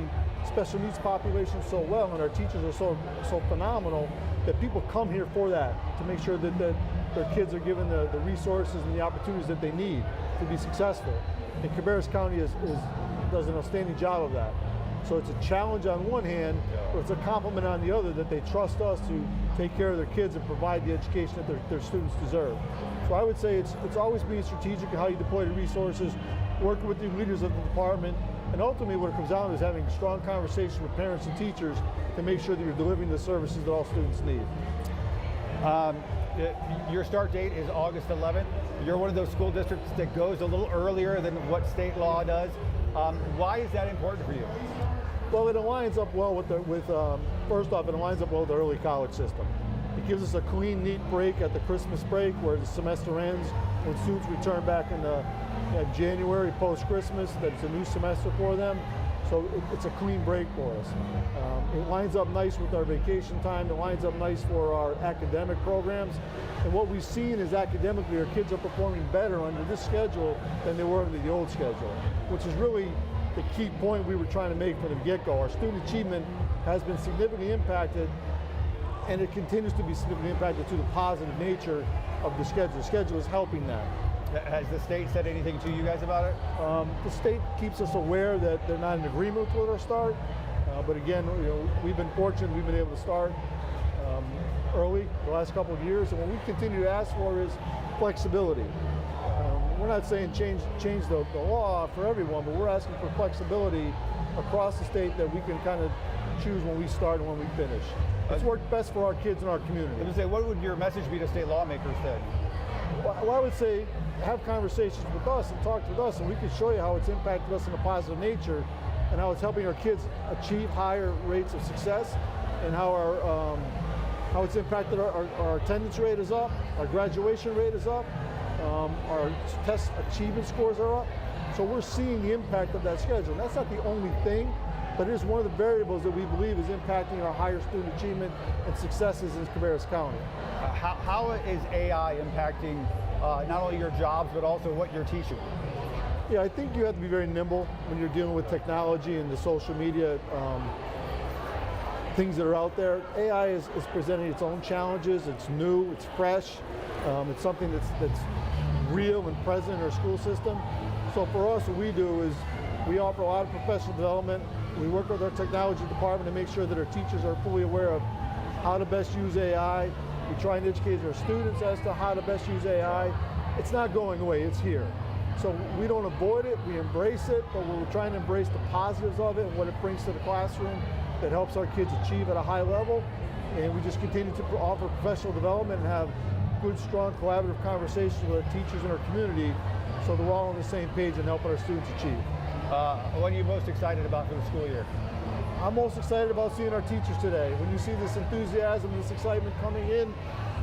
special needs population so well and our teachers are so phenomenal, that people come here for that, to make sure that their kids are given the resources and the opportunities that they need to be successful. And Cabarrus County does an outstanding job of that. So it's a challenge on one hand, but it's a compliment on the other that they trust us to take care of their kids and provide the education that their students deserve. So I would say it's always being strategic in how you deploy the resources, working with the leaders of the department, and ultimately what it comes down to is having strong conversations with parents and teachers to make sure that you're delivering the services that all students need. Your start date is August 11th. You're one of those school districts that goes a little earlier than what state law does. Why is that important for you? Well, it aligns up well first off, it aligns up well with the early college system. It gives us a clean, neat break at the Christmas break where the semester ends. When students return back in January post-Christmas, that's a new semester for them. So it's a clean break for us. It lines up nice with our vacation time. It lines up nice for our academic programs. And what we've seen is academically our kids are performing better under this schedule than they were under the old schedule, which is really the key point we were trying to make from the get-go. Our student achievement has been significantly impacted, and it continues to be significantly impacted to the positive nature of the schedule. The schedule is helping that. Has the state said anything to you guys about it? The state keeps us aware that they're not in agreement with our start, but again, we've been fortunate we've been able to start early the last couple of years, and what we continue to ask for is flexibility. We're not saying change the law for everyone, but we're asking for flexibility across the state that we can kind of choose when we start and when we finish. It's worked best for our kids and our community. I would say, what would your message be to state lawmakers then? Well, I would say have conversations with us and talk with us, and we can show you how it's impacted us in a positive nature and how it's helping our kids achieve higher rates of success, and how it's impacted our attendance rate is up, our graduation rate is up, our test achievement scores are up. So we're seeing the impact of that schedule. And that's not the only thing, but it is one of the variables that we believe is impacting our higher student achievement and successes in Cabarrus County. How is AI impacting not only your jobs, but also what you're teaching? Yeah, I think you have to be very nimble when you're dealing with technology and the social media things that are out there. AI is presenting its own challenges. It's new, it's fresh, it's something that's real and present in our school system. So for us, what we do is we offer a lot of professional development. We work with our technology department to make sure that our teachers are fully aware of how to best use AI. We try and educate our students as to how to best use AI. It's not going away, it's here. So we don't avoid it, we embrace it, but we're trying to embrace the positives of it and what it brings to the classroom that helps our kids achieve at a high level. And we just continue to offer professional development and have good, strong, collaborative conversations with our teachers and our community so that we're all on the same page and helping our students achieve. What are you most excited about for the school year? I'm most excited about seeing our teachers today. When you see this enthusiasm, this excitement coming in,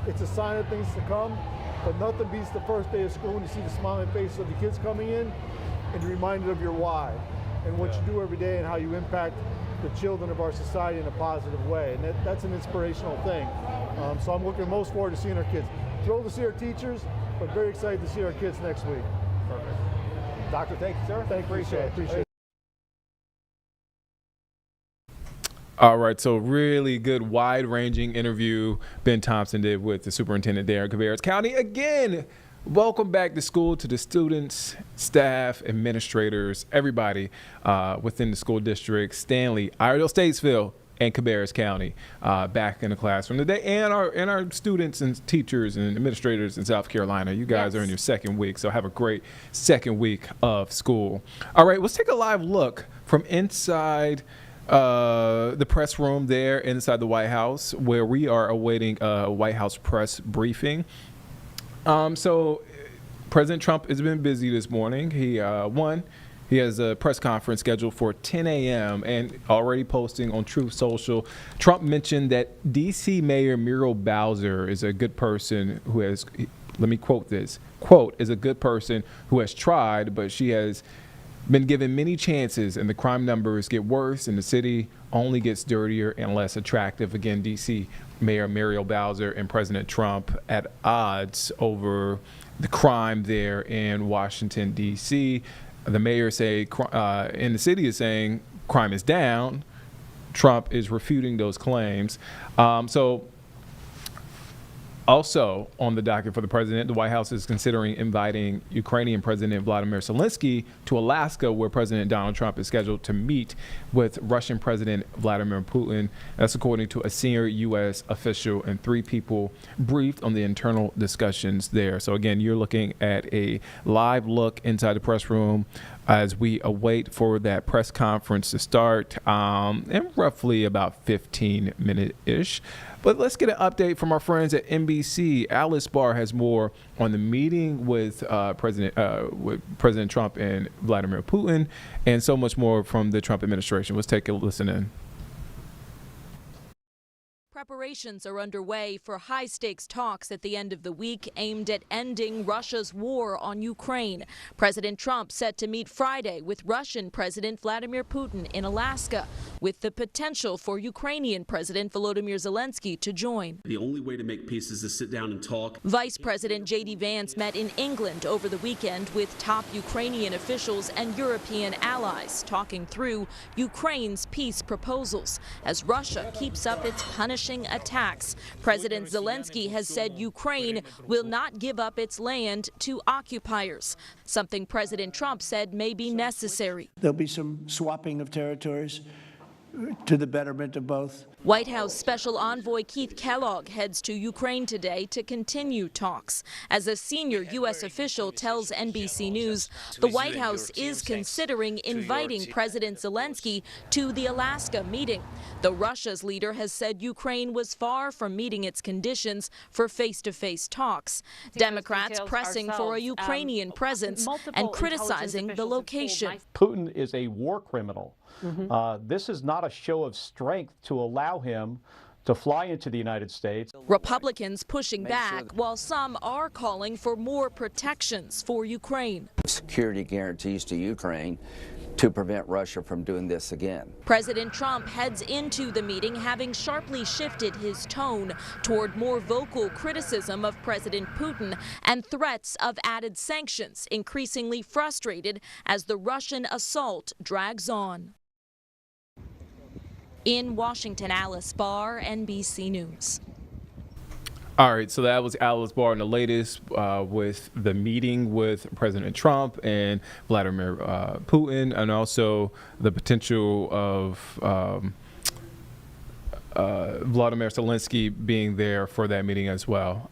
it's a sign of things to come. But nothing beats the first day of school when you see the smiling faces of the kids coming in and you're reminded of your why and what you do every day and how you impact the children of our society in a positive way. And that's an inspirational thing. So I'm looking most forward to seeing our kids. Thrilled to see our teachers, but very excited to see our kids next week. Perfect. Doctor, thank you, sir. Thank you, sir. Appreciate it. All right, so really good, wide-ranging interview Ben Thompson did with the superintendent there in Cabarrus County. Again, welcome back to school to the students, staff, administrators, everybody within the school district, Stanley, Iredell, Statesville, and Cabarrus County back in the classroom today, and our students and teachers and administrators in South Carolina. You guys are in your second week, so have a great second week of school. All right, let's take a live look from inside the press room there inside the White House, where we are awaiting a White House press briefing. So President Trump has been busy this morning. He has a press conference scheduled for 10 a.m. and already posting on Truth Social. Trump mentioned that D.C. Mayor Muriel Bowser is a good person who has, let me quote this, quote, is a good person who has tried, but she has been given many chances and the crime numbers get worse and the city only gets dirtier and less attractive. Again, D.C. Mayor Muriel Bowser and President Trump at odds over the crime there in Washington, D.C. The mayor in the city is saying crime is down. Trump is refuting those claims. Also on the docket for the president, the White House is considering inviting Ukrainian President Vladimir Zelensky to Alaska, where President Donald Trump is scheduled to meet with Russian President Vladimir Putin. That's according to a senior U.S. official and 3 people briefed on the internal discussions there. So again, you're looking at a live look inside the press room as we await for that press conference to start in roughly about 15 minutes-ish. But let's get an update from our friends at NBC. Alice Barr has more on the meeting with President Trump and Vladimir Putin, and so much more from the Trump administration. Let's take a listen in. Preparations are underway for high-stakes talks at the end of the week aimed at ending Russia's war on Ukraine. President Trump set to meet Friday with Russian President Vladimir Putin in Alaska, with the potential for Ukrainian President Volodymyr Zelensky to join. The only way to make peace is to sit down and talk. Vice President J.D. Vance met in England over the weekend with top Ukrainian officials and European allies, talking through Ukraine's peace proposals as Russia keeps up its punishing attacks. President Zelensky has said Ukraine will not give up its land to occupiers, something President Trump said may be necessary. There'll be some swapping of territories to the betterment of both. White House Special Envoy Keith Kellogg heads to Ukraine today to continue talks. As a senior U.S. official tells NBC News, the White House is considering inviting President Zelensky to the Alaska meeting, though Russia's leader has said Ukraine was far from meeting its conditions for face-to-face talks. Democrats pressing for a Ukrainian presence and criticizing the location. Putin is a war criminal. This is not a show of strength to allow him to fly into the United States. Republicans pushing back, while some are calling for more protections for Ukraine. Security guarantees to Ukraine to prevent Russia from doing this again. President Trump heads into the meeting having sharply shifted his tone toward more vocal criticism of President Putin and threats of added sanctions, increasingly frustrated as the Russian assault drags on. In Washington, Alice Barr, NBC News. All right, so that was Alice Barr and the latest with the meeting with President Trump and Vladimir Putin, and also the potential of Vladimir Zelensky being there for that meeting as well.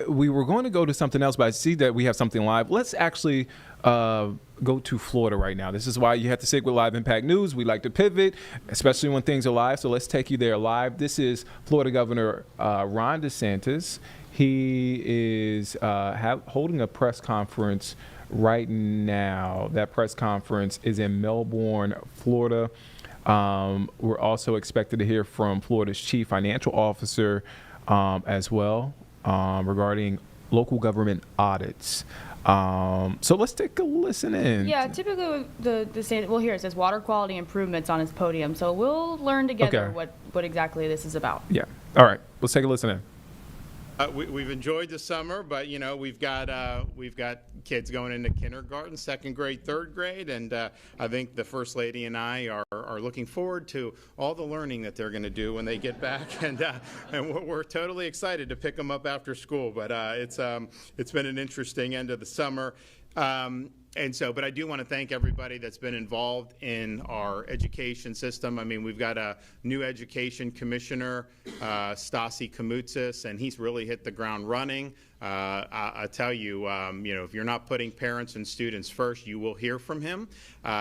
We were going to go to something else, but I see that we have something live. Let's actually go to Florida right now. This is why you have to stick with Live Impact News. We like to pivot, especially when things are live. So let's take you there live. This is Florida Governor Ron DeSantis. He is holding a press conference right now. That press conference is in Melbourne, Florida. We're also expected to hear from Florida's chief financial officer as well regarding local government audits. So let's take a listen in. Yeah, typically with the state, well, here it says water quality improvements on his podium. So we'll learn together what exactly this is about. Yeah. All right. Let's take a listen in. We've enjoyed the summer, but you know we've got kids going into kindergarten, second grade, third grade, and I think the First Lady and I are looking forward to all the learning that they're going to do when they get back, and we're totally excited to pick them up after school. But it's been an interesting end of the summer. But I do want to thank everybody that's been involved in our education system. I mean, we've got a new education commissioner, Stasi Koumoutsas, and he's really hit the ground running. I tell you, if you're not putting parents and students first, you will hear from him.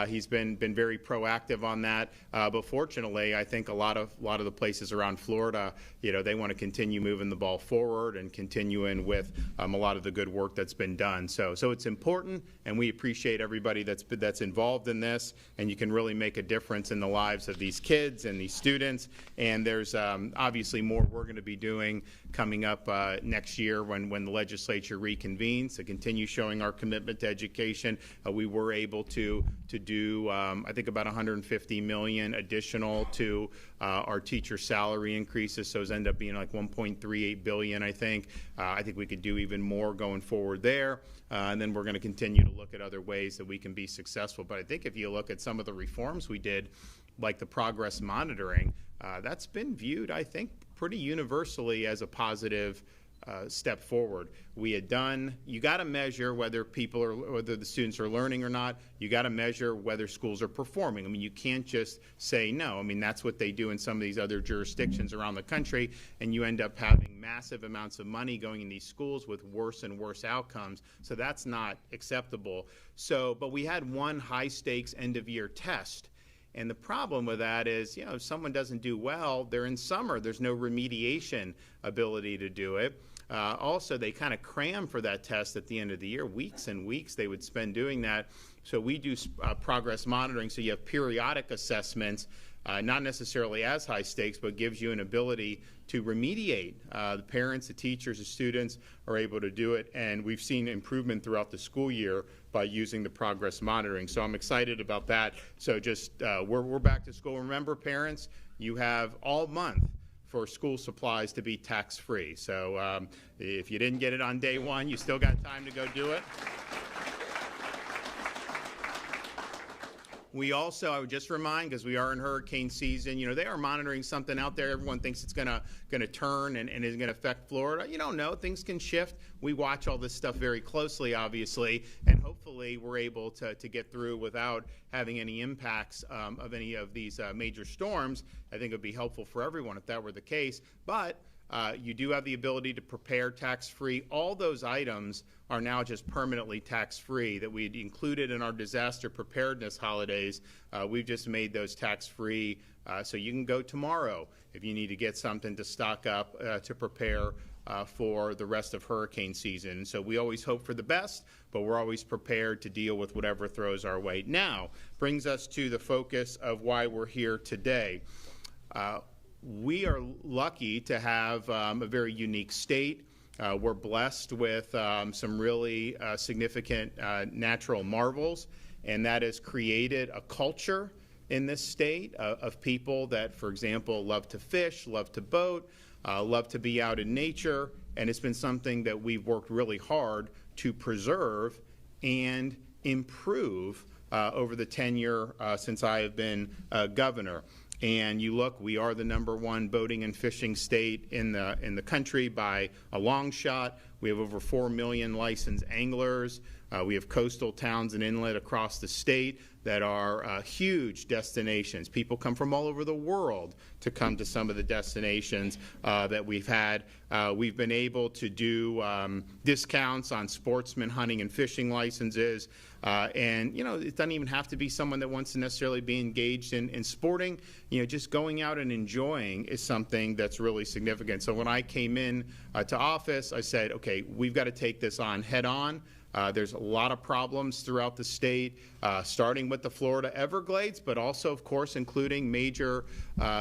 He's been very proactive on that. But fortunately, I think a lot of the places around Florida, they want to continue moving the ball forward and continuing with a lot of the good work that's been done. So it's important, and we appreciate everybody that's involved in this. And you can really make a difference in the lives of these kids and these students. And there's obviously more we're going to be doing coming up next year when the legislature reconvenes to continue showing our commitment to education. We were able to do I think about $150 million additional to our teacher salary increases. So those end up being like $1.38 billion. I think we could do even more going forward there. And then we're going to continue to look at other ways that we can be successful. But I think if you look at some of the reforms we did, like the progress monitoring, that's been viewed, I think, pretty universally as a positive step forward. We had done, you got to measure whether the students are learning or not. You got to measure whether schools are performing. I mean, you can't just say no. I mean, that's what they do in some of these other jurisdictions around the country, and you end up having massive amounts of money going in these schools with worse and worse outcomes. So that's not acceptable. But we had one high stakes end of year test. And the problem with that is, if someone doesn't do well, they're in summer. There's no remediation ability to do it. Also, they kind of cram for that test at the end of the year. Weeks and weeks they would spend doing that. So we do progress monitoring. So you have periodic assessments, not necessarily as high stakes, but gives you an ability to remediate. The parents, the teachers, the students are able to do it. And we've seen improvement throughout the school year by using the progress monitoring. So I'm excited about that. So just we're back to school. Remember, parents, you have all month for school supplies to be tax-free. So if you didn't get it on day one, you still got time to go do it. We also, I would just remind, because we are in hurricane season, they are monitoring something out there. Everyone thinks it's going to turn and is going to affect Florida. You don't know. Things can shift. We watch all this stuff very closely, obviously, and hopefully we're able to get through without having any impacts of any of these major storms. I think it would be helpful for everyone if that were the case. But you do have the ability to prepare tax-free. All those items are now just permanently tax-free that we included in our disaster preparedness holidays. We've just made those tax-free, so you can go tomorrow if you need to get something to stock up to prepare for the rest of hurricane season. So we always hope for the best, but we're always prepared to deal with whatever throws our way. Now, brings us to the focus of why we're here today. We are lucky to have a very unique state. We're blessed with some really significant natural marvels. and that has created a culture in this state of people that, for example, love to fish, love to boat, love to be out in nature, and it's been something that we've worked really hard to preserve and improve over the tenure since I have been governor. And you look, we are the #1 boating and fishing state in the country by a long shot. We have over 4 million licensed anglers. We have coastal towns and inlet across the state that are huge destinations. People come from all over the world to come to some of the destinations that we've had. We've been able to do discounts on sportsman hunting and fishing licenses. And, you know, it doesn't even have to be someone that wants to necessarily be engaged in sporting. You know, just going out and enjoying is something that's really significant. So when I came in to office, I said, okay, we've got to take this on head on. There's a lot of problems throughout the state, starting with the Florida Everglades, but also, of course, including major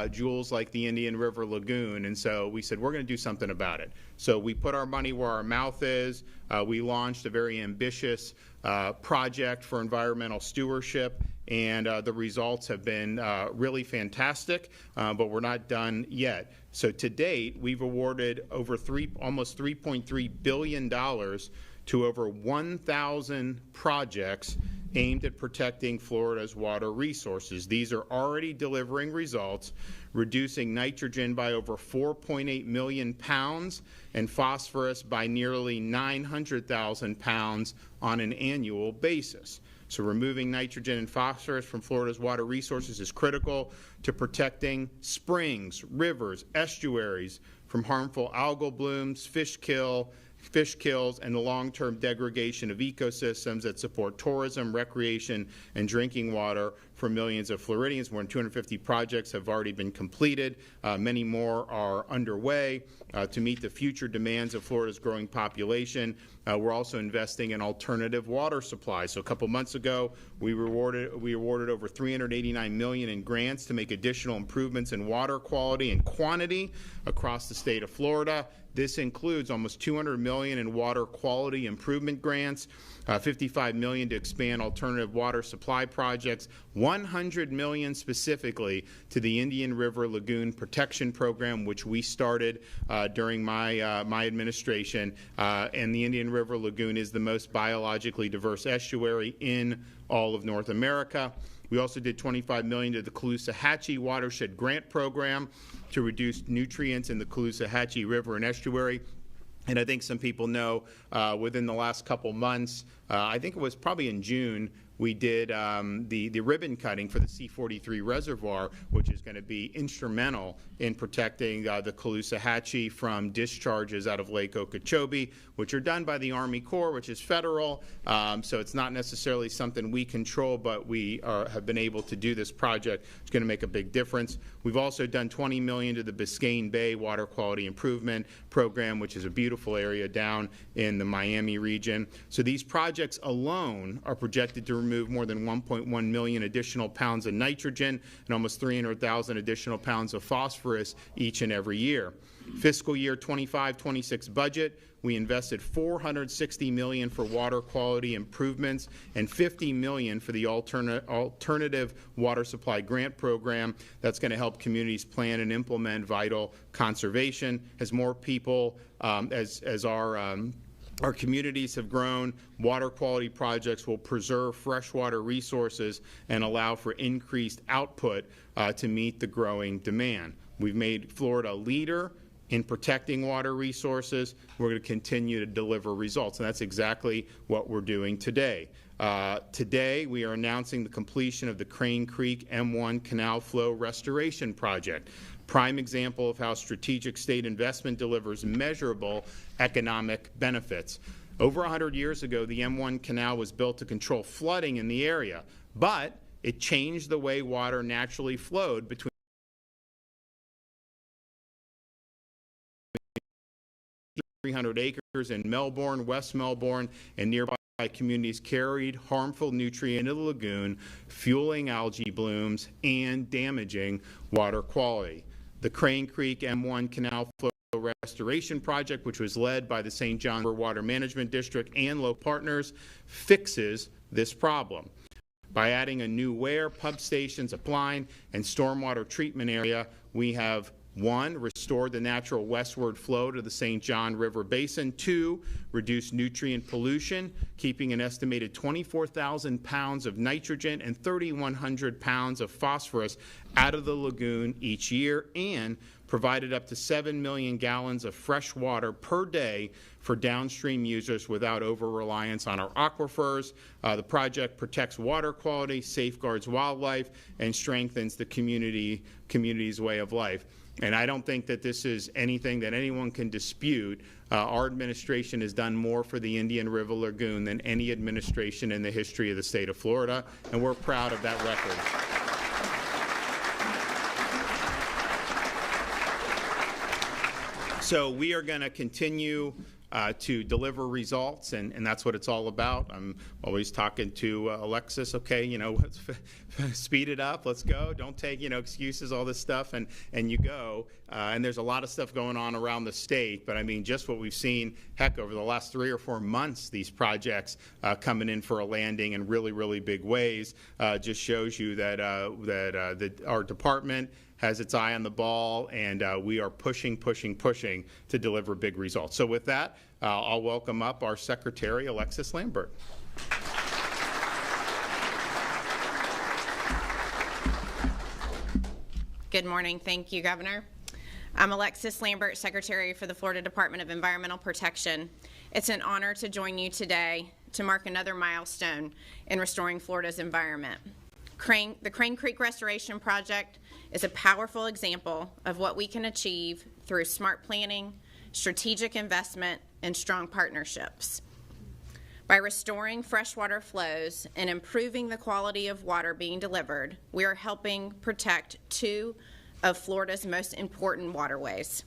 jewels like the Indian River Lagoon. And so we said, we're going to do something about it. So we put our money where our mouth is. We launched a very ambitious project for environmental stewardship, and the results have been really fantastic, but we're not done yet. So to date, we've awarded over almost $3.3 billion to over 1,000 projects aimed at protecting Florida's water resources. These are already delivering results, reducing nitrogen by over 4.8 million pounds and phosphorus by nearly 900,000 pounds on an annual basis. So removing nitrogen and phosphorus from Florida's water resources is critical to protecting springs, rivers, estuaries from harmful algal blooms, fish kills, and the long-term degradation of ecosystems that support tourism, recreation, and drinking water for millions of Floridians. More than 250 projects have already been completed. Many more are underway to meet the future demands of Florida's growing population. We're also investing in alternative water supplies. So a couple months ago, we awarded over $389 million in grants to make additional improvements in water quality and quantity across the state of Florida. This includes almost $200 million in water quality improvement grants, $55 million to expand alternative water supply projects, $100 million specifically to the Indian River Lagoon Protection Program, which we started during my administration. And the Indian River Lagoon is the most biologically diverse estuary in all of North America. We also did $25 million to the Caloosahatchee Watershed Grant Program to reduce nutrients in the Caloosahatchee River and estuary. And I think some people know within the last couple months, I think it was probably in June, we did the ribbon cutting for the C-43 reservoir, which is going to be instrumental in protecting the Caloosahatchee from discharges out of Lake Okeechobee, which are done by the Army Corps, which is federal. So it's not necessarily something we control, but we have been able to do this project. It's going to make a big difference. We've also done $20 million to the Biscayne Bay Water Quality Improvement Program, which is a beautiful area down in the Miami region. So these projects alone are projected to remove more than 1.1 million additional pounds of nitrogen and almost 300,000 additional pounds of phosphorus each and every year. Fiscal year 25-26 budget, we invested $460 million for water quality improvements and $50 million for the alternative water supply grant program. That's going to help communities plan and implement vital conservation. As more people, as our communities have grown, water quality projects will preserve freshwater resources and allow for increased output to meet the growing demand. We've made Florida a leader in protecting water resources. We're going to continue to deliver results, and that's exactly what we're doing today. Today, we are announcing the completion of the Crane Creek M1 Canal Flow Restoration Project. Prime example of how strategic state investment delivers measurable economic benefits. Over 100 years ago, the M1 canal was built to control flooding in the area, but it changed the way water naturally flowed between 300 acres in Melbourne, West Melbourne, and nearby communities carried harmful nutrient into the lagoon, fueling algae blooms and damaging water quality. The Crane Creek M1 Canal Flow Restoration Project, which was led by the St. John River Water Management District and local partners, fixes this problem. By adding a new weir, pump stations, a line, and stormwater treatment area, we have 1, restored the natural westward flow to the St. John River Basin. 2, reduced nutrient pollution, keeping an estimated 24,000 pounds of nitrogen and 3,100 pounds of phosphorus out of the lagoon each year, and provided up to 7 million gallons of fresh water per day for downstream users without over-reliance on our aquifers. The project protects water quality, safeguards wildlife, and strengthens the community's way of life. And I don't think that this is anything that anyone can dispute. Our administration has done more for the Indian River Lagoon than any administration in the history of the state of Florida, and we're proud of that record. So we are going to continue to deliver results, and that's what it's all about. I'm always talking to Alexis, okay, let's speed it up, let's go, don't take, excuses, all this stuff, and you go. And there's a lot of stuff going on around the state, but I mean, just what we've seen, heck, over the last 3 or 4 months, these projects coming in for a landing in really, really big ways, just shows you that, our department has its eye on the ball, and we are pushing to deliver big results. So with that, I'll welcome up our Secretary, Alexis Lambert. Good morning. Thank you, Governor. I'm Alexis Lambert, Secretary for the Florida Department of Environmental Protection. It's an honor to join you today to mark another milestone in restoring Florida's environment. The Crane Creek Restoration Project is a powerful example of what we can achieve through smart planning, strategic investment, and strong partnerships. By restoring freshwater flows and improving the quality of water being delivered, we are helping protect 2 of Florida's most important waterways.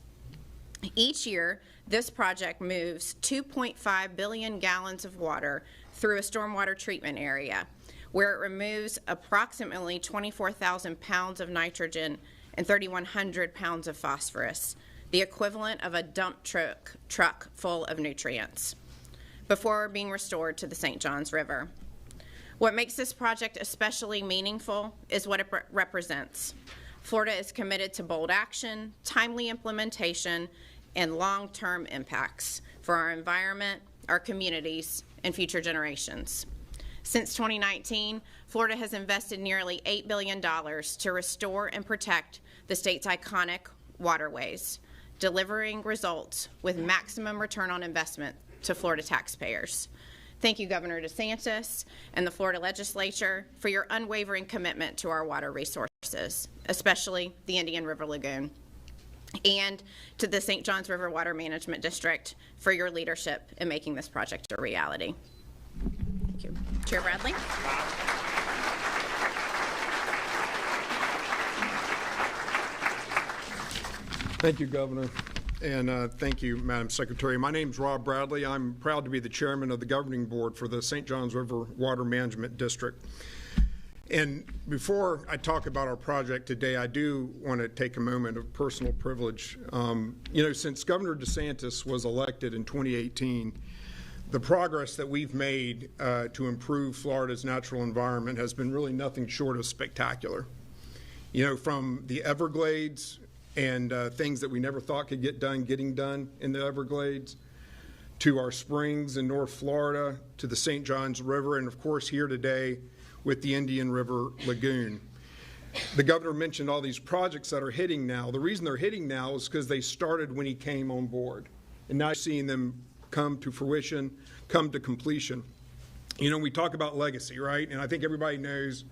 Each year, this project moves 2.5 billion gallons of water through a stormwater treatment area, where it removes approximately 24,000 pounds of nitrogen and 3,100 pounds of phosphorus, the equivalent of a dump truck full of nutrients, before being restored to the St. Johns River. What makes this project especially meaningful is what it represents. Florida is committed to bold action, timely implementation, and long-term impacts for our environment, our communities, and future generations. Since 2019, Florida has invested nearly $8 billion to restore and protect the state's iconic waterways, delivering results with maximum return on investment to Florida taxpayers. Thank you, Governor DeSantis and the Florida Legislature, for your unwavering commitment to our water resources, especially the Indian River Lagoon, and to the St. Johns River Water Management District for your leadership in making this project a reality. Thank you. Chair Bradley. Thank you, Governor, and thank you, Madam Secretary. My name is Rob Bradley. I'm proud to be the chairman of the governing board for the St. Johns River Water Management District. And before I talk about our project today, I do want to take a moment of personal privilege. Since Governor DeSantis was elected in 2018, the progress that we've made to improve Florida's natural environment has been really nothing short of spectacular. From the Everglades and things that we never thought could get done, getting done in the Everglades, to our springs in North Florida, to the St. Johns River, and of course here today with the Indian River Lagoon. The governor mentioned all these projects that are hitting now. The reason they're hitting now is because they started when he came on board, and now you're seeing them come to fruition, come to completion. We talk about legacy, right? And I think everybody knows,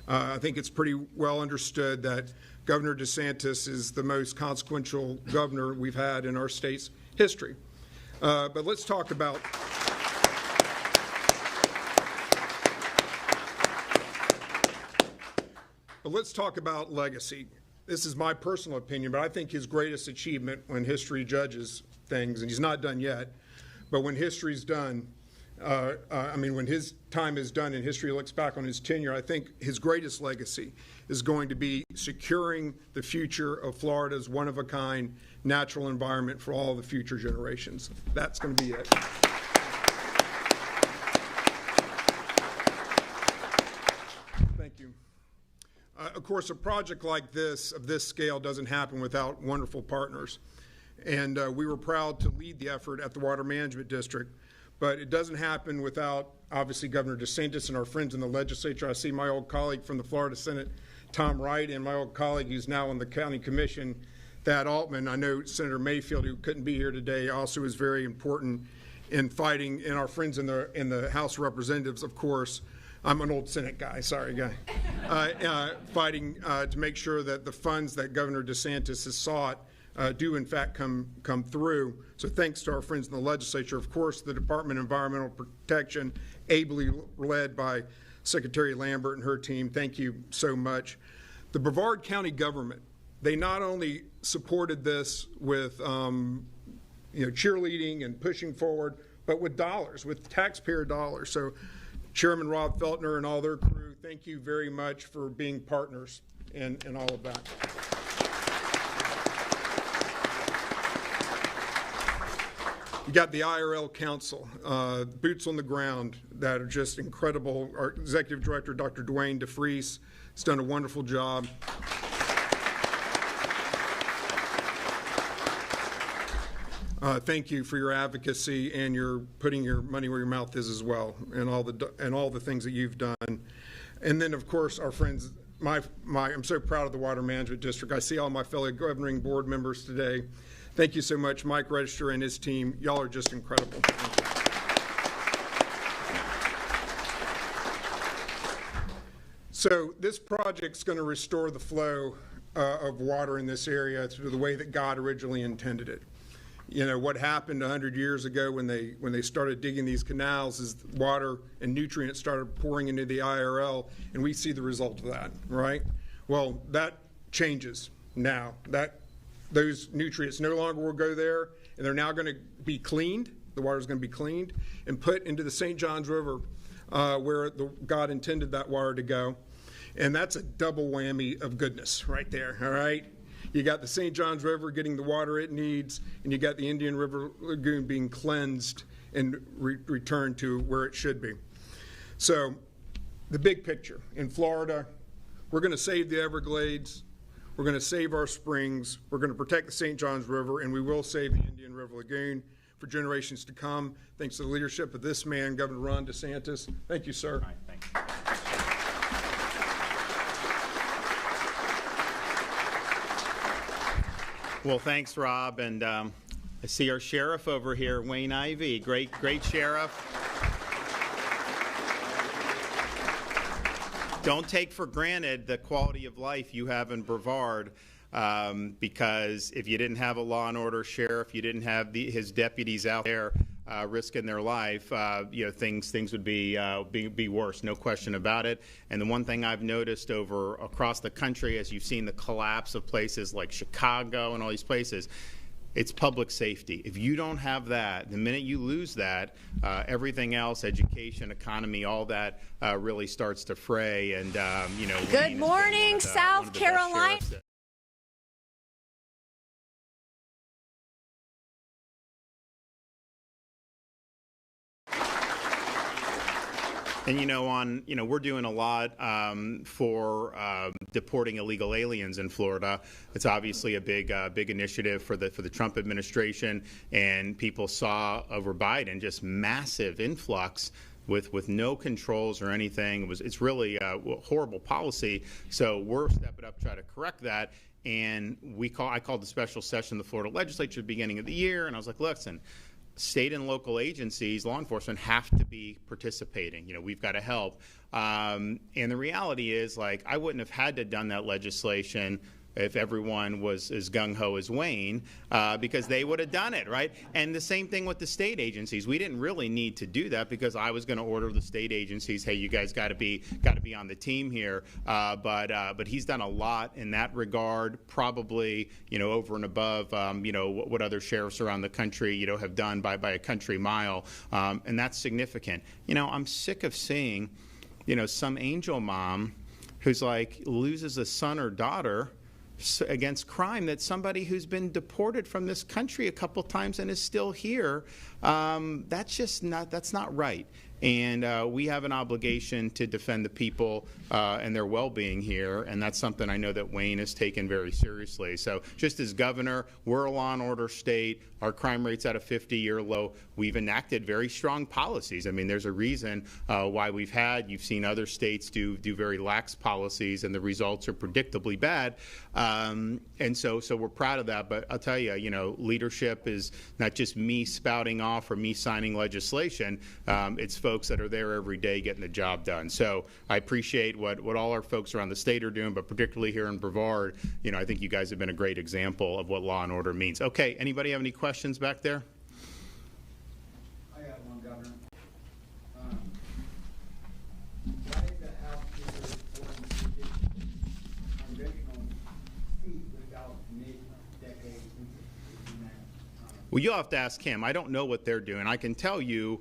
I think it's pretty well understood that Governor DeSantis is the most consequential governor we've had in our state's history. But let's talk about legacy. This is my personal opinion, but I think his greatest achievement when history judges things, and he's not done yet, but when history's done, when his time is done and history looks back on his tenure, I think his greatest legacy is going to be securing the future of Florida's one-of-a-kind natural environment for all the future generations. That's going to be it. of course, a project like this, of this scale, doesn't happen without wonderful partners. And we were proud to lead the effort at the Water Management District. But it doesn't happen without, obviously, Governor DeSantis and our friends in the legislature. I see my old colleague from the Florida Senate, Tom Wright, and my old colleague who's now on the county commission, Thad Altman. I know Senator Mayfield, who couldn't be here today, also is very important in fighting, and our friends in the House of Representatives, of course. I'm an old Senate guy, sorry, guy. Fighting to make sure that the funds that Governor DeSantis has sought do in fact come through. So thanks to our friends in the legislature. Of course, the Department of Environmental Protection, ably led by Secretary Lambert and her team. Thank you so much. The Brevard County government, they not only supported this with cheerleading and pushing forward, but with dollars, with taxpayer dollars. So Chairman Rob Feltner and all their crew, thank you very much for being partners in all of that. You got the IRL Council, boots on the ground that are just incredible. Our Executive Director, Dr. Dwayne DeFries, has done a wonderful job. Thank you for your advocacy and your putting your money where your mouth is as well, and all the things that you've done. And then, of course, our friends. I'm so proud of the Water Management District. I see all my fellow governing board members today. Thank you so much, Mike Register and his team. Y'all are just incredible. So this project's going to restore the flow of water in this area to the way that God originally intended it. You know, what happened 100 years ago when they started digging these canals is water and nutrients started pouring into the IRL, and we see the result of that, right? Well, that changes now. Those nutrients no longer will go there, and they're now going to be cleaned. The water's going to be cleaned and put into the St. Johns River where God intended that water to go. And that's a double whammy of goodness right there, all right? You got the St. Johns River getting the water it needs, and you got the Indian River Lagoon being cleansed and returned to where it should be. So the big picture, in Florida, we're going to save the Everglades. We're going to save our springs. We're going to protect the St. Johns River, and we will save the Indian River Lagoon for generations to come. Thanks to the leadership of this man, Governor Ron DeSantis. Thank you, sir. All right, thanks. Well, thanks, Rob. And I see our sheriff over here, Wayne Ivey. Great sheriff. Don't take for granted the quality of life you have in Brevard, because if you didn't have a law and order sheriff, you didn't have his deputies out there risking their life, things would be worse, no question about it. And the one thing I've noticed across the country, as you've seen the collapse of places like Chicago and all these places, it's public safety. If you don't have that, the minute you lose that, everything else, education, economy, all that really starts to fray. And Good morning, South Carolina. And we're doing a lot for deporting illegal aliens in Florida. It's obviously a big initiative for the Trump administration, and people saw over Biden just massive influx with no controls or anything. It's really a horrible policy. So we're stepping up to try to correct that. And I called the special session of the Florida legislature at the beginning of the year, and I was like, listen, state and local agencies, law enforcement, have to be participating. We've got to help. And the reality is, I wouldn't have had to done that legislation if everyone was as gung-ho as Wayne, because they would have done it, right? And the same thing with the state agencies. We didn't really need to do that because I was going to order the state agencies, hey, you guys got to be on the team here. But he's done a lot in that regard, probably over and above what other sheriffs around the country have done by a country mile, and that's significant. I'm sick of seeing some angel mom who's loses a son or daughter against crime, that somebody who's been deported from this country a couple times and is still here, that's not right. And we have an obligation to defend the people and their well-being here, and that's something I know that Wayne has taken very seriously. So just as governor, we're a law and order state. Our crime rate's at a 50-year low. We've enacted very strong policies. I mean, there's a reason why you've seen other states do very lax policies, and the results are predictably bad. And so we're proud of that. But I'll tell you, leadership is not just me spouting off or me signing legislation. It's folks that are there every day getting the job done. So I appreciate what all our folks around the state are doing, but particularly here in Brevard, I think you guys have been a great example of what law and order means. Okay, anybody have any questions back there? I got one, Governor. Why is the House congressional seat without mid-decade? Well, you'll have to ask him. I don't know what they're doing. I can tell you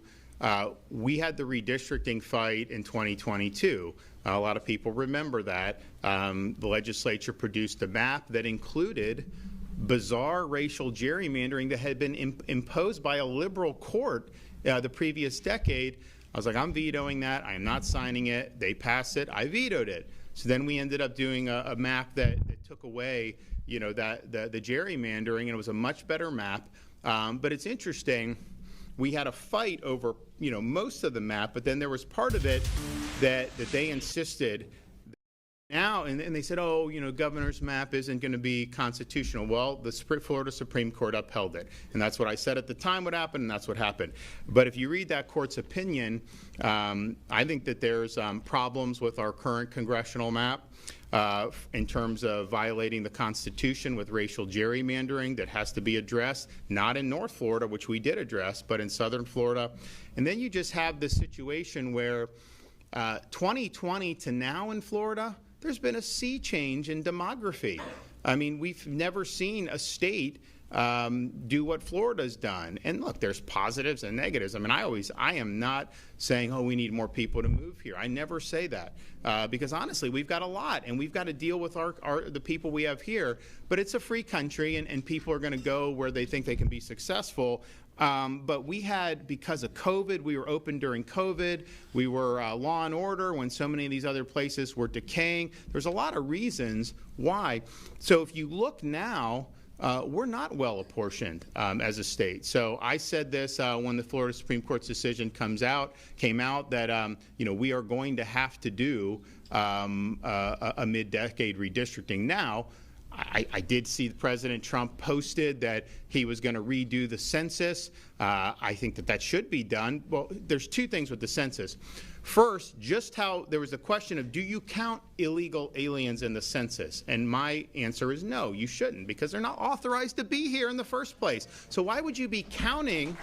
we had the redistricting fight in 2022. A lot of people remember that. The legislature produced a map that included bizarre racial gerrymandering that had been imposed by a liberal court the previous decade. I was like, I'm vetoing that. I am not signing it. They passed it. I vetoed it. So then we ended up doing a map that took away, the gerrymandering, and it was a much better map. But it's interesting. We had a fight over, most of the map, but then there was part of it that they insisted now, and they said, oh, governor's map isn't going to be constitutional. Well, the Florida Supreme Court upheld it, and that's what I said at the time would happen, and that's what happened. But if you read that court's opinion, I think that there's problems with our current congressional map. In terms of violating the Constitution with racial gerrymandering that has to be addressed, not in North Florida, which we did address, but in Southern Florida. And then you just have this situation where 2020 to now in Florida, there's been a sea change in demography. I mean, we've never seen a state do what Florida's done. And look, there's positives and negatives. I mean, I am not saying, oh, we need more people to move here. I never say that because honestly, we've got a lot, and we've got to deal with the people we have here. But it's a free country, and people are going to go where they think they can be successful. But we had, because of COVID, we were open during COVID. We were law and order when so many of these other places were decaying. There's a lot of reasons why. So if you look now, we're not well apportioned as a state. So I said this when the Florida Supreme Court's decision came out that we are going to have to do a mid-decade redistricting. Now, I did see President Trump posted that he was going to redo the census. I think that should be done. Well, there's two things with the census. First, just how there was a question of, do you count illegal aliens in the census? And my answer is no, you shouldn't, because they're not authorized to be here in the first place. So why would you be counting?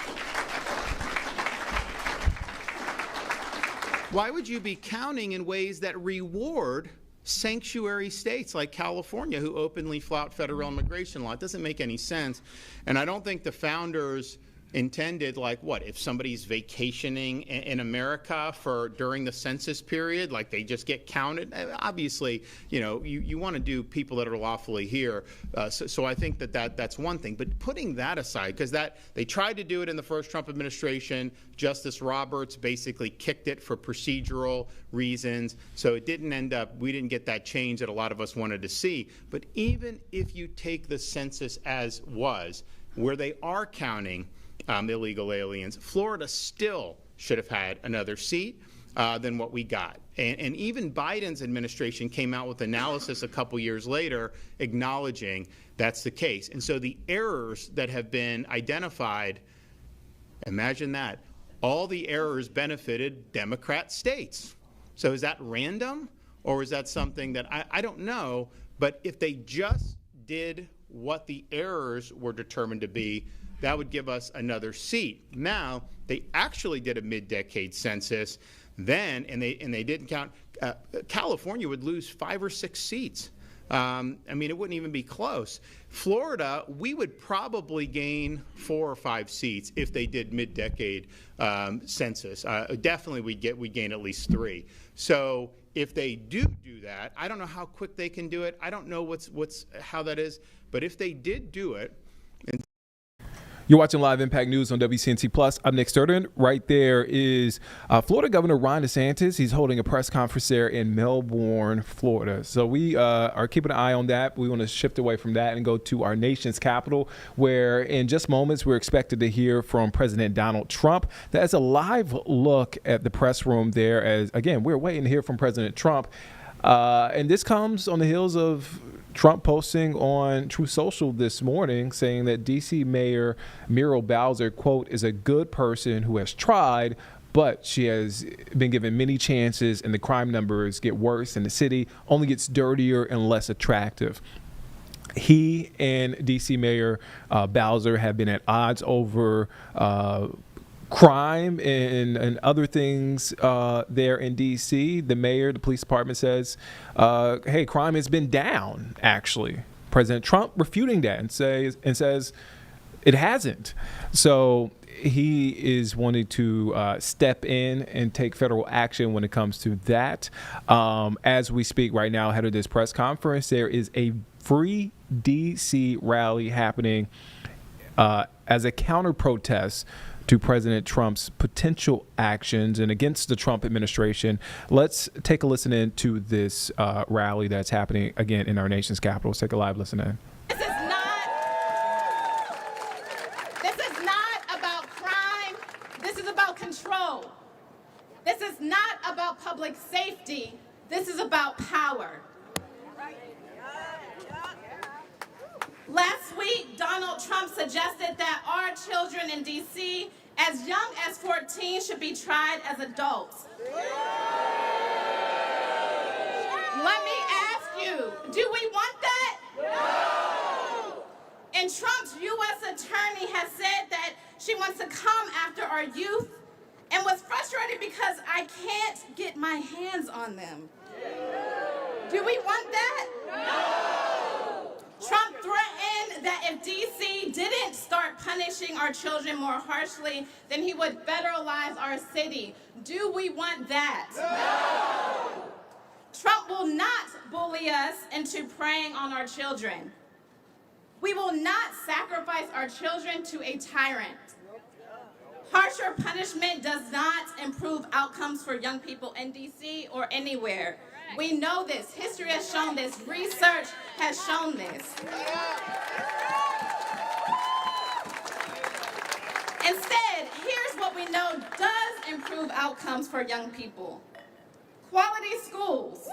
Why would you be counting in ways that reward sanctuary states like California who openly flout federal immigration law? It doesn't make any sense. And I don't think the founders intended, like, what, if somebody's vacationing in America during the census period, like they just get counted? Obviously, you want to do people that are lawfully here. So I think that's one thing. But putting that aside, because they tried to do it in the first Trump administration, Justice Roberts basically kicked it for procedural reasons. So it didn't end up, we didn't get that change that a lot of us wanted to see. But even if you take the census as was, where they are counting illegal aliens, Florida still should have had another seat than what we got. And even Biden's administration came out with analysis a couple years later acknowledging that's the case. And so the errors that have been identified, imagine that, all the errors benefited Democrat states. So is that random, or is that something that I don't know? But if they just did what the errors were determined to be, that would give us another seat. Now, they actually did a mid-decade census then, and they didn't count. California would lose 5 or 6 seats. I mean, it wouldn't even be close. Florida, we would probably gain 4 or 5 seats if they did mid-decade census. Definitely we gain at least 3. So if they do that, I don't know how quick they can do it. I don't know how that is. But if they did do it, You're watching Live Impact News on WCNC Plus. I'm Nick Sturden. Right there is Florida Governor Ron DeSantis. He's holding a press conference there in Melbourne, Florida. So we are keeping an eye on that. We want to shift away from that and go to our nation's capital, where in just moments we're expected to hear from President Donald Trump. That's a live look at the press room there, as, again, we're waiting to hear from President Trump. And this comes on the heels of Trump posting on Truth Social this morning saying that D.C. Mayor Muriel Bowser, quote, is a good person who has tried, but she has been given many chances and the crime numbers get worse and the city only gets dirtier and less attractive. He and D.C. Mayor Bowser have been at odds over crime and other things there in D.C. The mayor, the police department says, hey, crime has been down, actually. President Trump refuting that and says it hasn't. So he is wanting to step in and take federal action when it comes to that. As we speak right now, ahead of this press conference, there is a free D.C. rally happening as a counter protest to President Trump's potential actions and against the Trump administration. Let's take a listen in to this rally that's happening again in our nation's capital. Let's take a live listen in. This is not about crime. This is about control. This is not about public safety. This is about power. Last week, Donald Trump suggested that our children in D.C. as young as 14 should be tried as adults. Let me ask you, do we want that? No! And Trump's U.S. attorney has said that she wants to come after our youth and was frustrated because I can't get my hands on them. Do we want that? No! Trump threatened that if D.C. didn't start punishing our children more harshly, then he would federalize our city. Do we want that? No! Trump will not bully us into preying on our children. We will not sacrifice our children to a tyrant. Harsher punishment does not improve outcomes for young people in D.C. or anywhere. We know this. History has shown this. Research has shown this. Instead, here's what we know does improve outcomes for young people. Quality schools.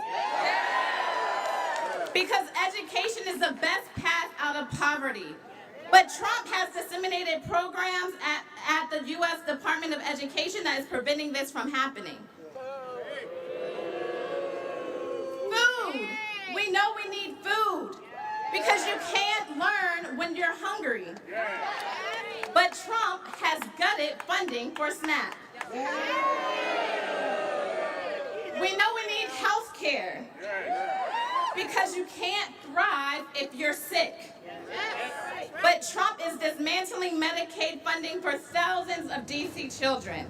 Because education is the best path out of poverty. But Trump has disseminated programs at the U.S. Department of Education that is preventing this from happening. Food. We know we need food because you can't learn when you're hungry. But Trump has gutted funding for SNAP. We know we need health care because you can't thrive if you're sick. But Trump is dismantling Medicaid funding for thousands of D.C. children.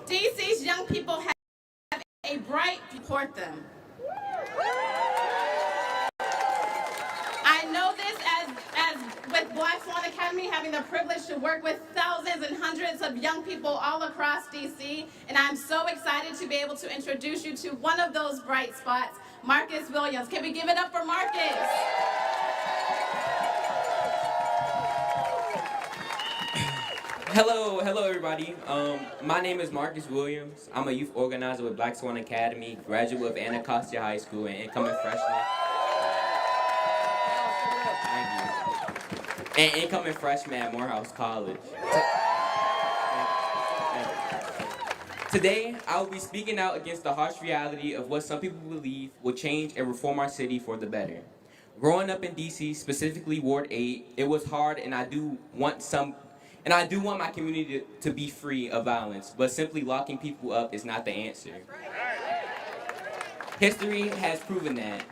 D.C.'s young people have a bright support them. I know this as with Black Swan Academy, having the privilege to work with thousands and hundreds of young people all across D.C., and I'm so excited to be able to introduce you to one of those bright spots, Marcus Williams. Can we give it up for Marcus? Hello everybody. My name is Marcus Williams. I'm a youth organizer with Black Swan Academy, graduate of Anacostia High School, and incoming freshman. Thank you. And incoming freshman at Morehouse College. Today, I will be speaking out against the harsh reality of what some people believe will change and reform our city for the better. Growing up in D.C., specifically Ward 8, it was hard, and I do want my community to be free of violence, but simply locking people up is not the answer. History has proven that.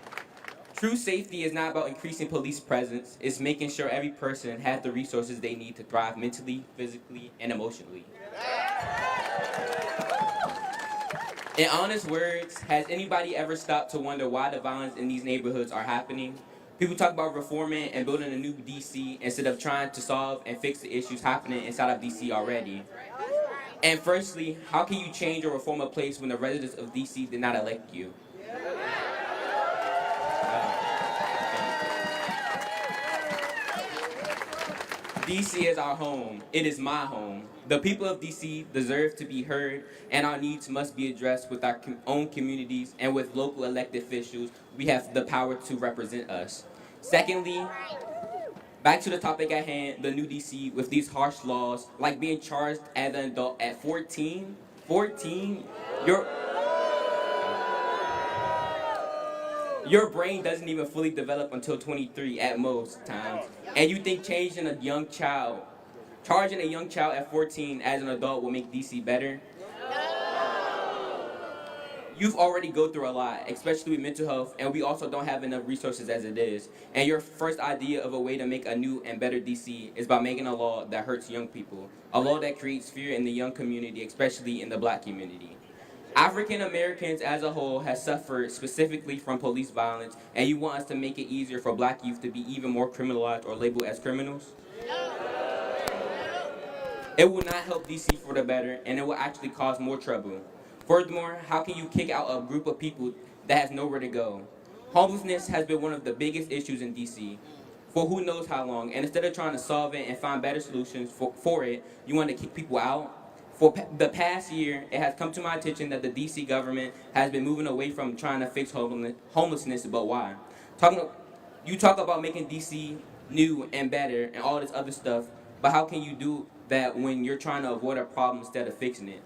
True safety is not about increasing police presence, it's making sure every person has the resources they need to thrive mentally, physically, and emotionally. In honest words, has anybody ever stopped to wonder why the violence in these neighborhoods are happening? People talk about reforming and building a new DC instead of trying to solve and fix the issues happening inside of DC already. And firstly, how can you change or reform a place when the residents of DC did not elect you? DC is our home. It is my home. The people of DC deserve to be heard, and our needs must be addressed with our own communities and with local elected officials. We have the power to represent us. Secondly, back to the topic at hand, the new DC with these harsh laws, like being charged as an adult at 14. 14? Your brain doesn't even fully develop until 23 at most times. And you think charging a young child at 14 as an adult will make DC better? Youth already go through a lot, especially with mental health, and we also don't have enough resources as it is. And your first idea of a way to make a new and better DC is by making a law that hurts young people. A law that creates fear in the young community, especially in the Black community. African Americans as a whole has suffered specifically from police violence, and you want us to make it easier for Black youth to be even more criminalized or labeled as criminals? It will not help DC for the better, and it will actually cause more trouble. Furthermore, how can you kick out a group of people that has nowhere to go? Homelessness has been one of the biggest issues in DC for who knows how long, and instead of trying to solve it and find better solutions for it, you want to kick people out? For the past year, it has come to my attention that the DC government has been moving away from trying to fix homelessness, but why? You talk about making DC new and better and all this other stuff, but how can you do that when you're trying to avoid a problem instead of fixing it?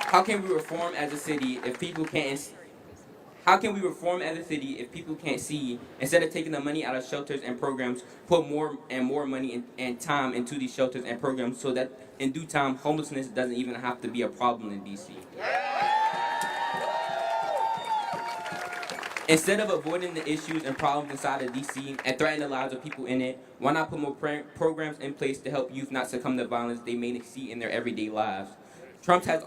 How can we reform as a city if people can't? How can we reform as a city if people can't see? Instead of taking the money out of shelters and programs, put more and more money and time into these shelters and programs so that in due time, homelessness doesn't even have to be a problem in DC. Instead of avoiding the issues and problems inside of DC and threatening the lives of people in it, why not put more programs in place to help youth not succumb to violence they may see in their everyday lives? Trump has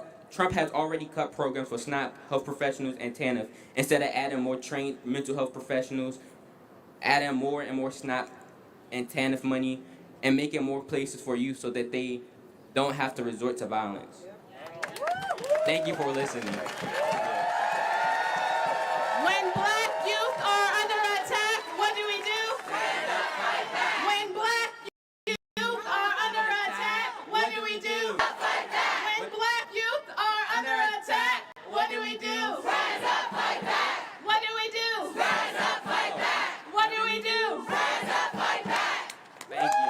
already cut programs for SNAP, health professionals, and TANF instead of adding more trained mental health professionals, adding more and more SNAP and TANF money, and making more places for youth so that they don't have to resort to violence. Thank you for listening. When Black youth are under attack, what do we do? Stand up, fight back. When Black youth are under attack, what do we do? Fight back. When Black youth are under attack, what do we do? Rise up, fight back. What do we do? Rise up, fight back. What do we do? Rise up, fight back. Thank you.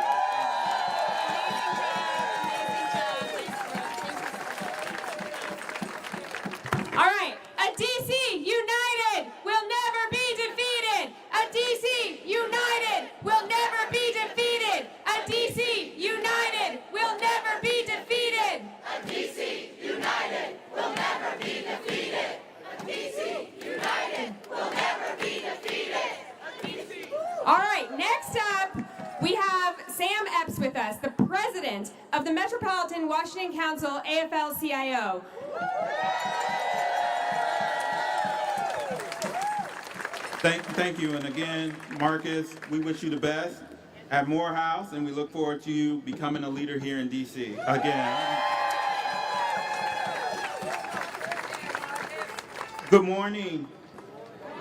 All right, a DC united will never be defeated. A DC united will never be defeated. A DC united will never be defeated. A DC united will never be defeated. A DC united will never be defeated. All right, next up, we have Sam Epps with us, the president of the Metropolitan Washington Council AFL-CIO. Thank you, and again, Marcus, we wish you the best at Morehouse, and we look forward to you becoming a leader here in D.C. again. Good morning.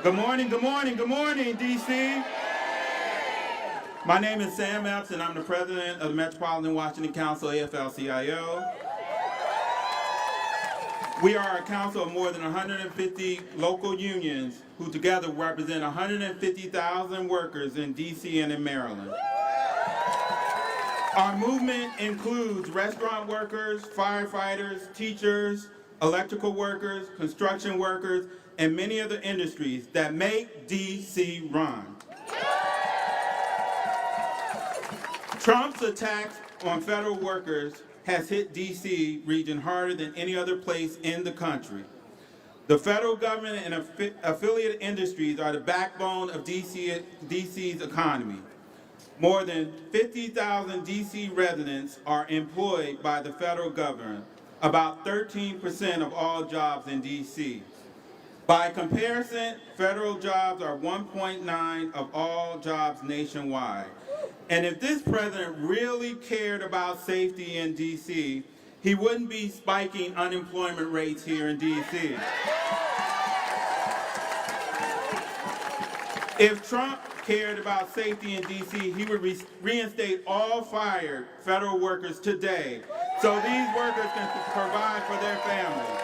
Good morning, good morning, good morning, D.C. My name is Sam Epps, and I'm the president of the Metropolitan Washington Council AFL-CIO. We are a council of more than 150 local unions who together represent 150,000 workers in D.C. and in Maryland. Our movement includes restaurant workers, firefighters, teachers, electrical workers, construction workers, and many other industries that make D.C. run. Trump's attacks on federal workers has hit D.C. region harder than any other place in the country. The federal government and affiliated industries are the backbone of D.C.'s economy. More than 50,000 D.C. residents are employed by the federal government, about 13% of all jobs in D.C. By comparison, federal jobs are 1.9 of all jobs nationwide. And if this president really cared about safety in D.C., he wouldn't be spiking unemployment rates here in D.C. If Trump cared about safety in D.C., he would reinstate all fired federal workers today so these workers can provide for their families.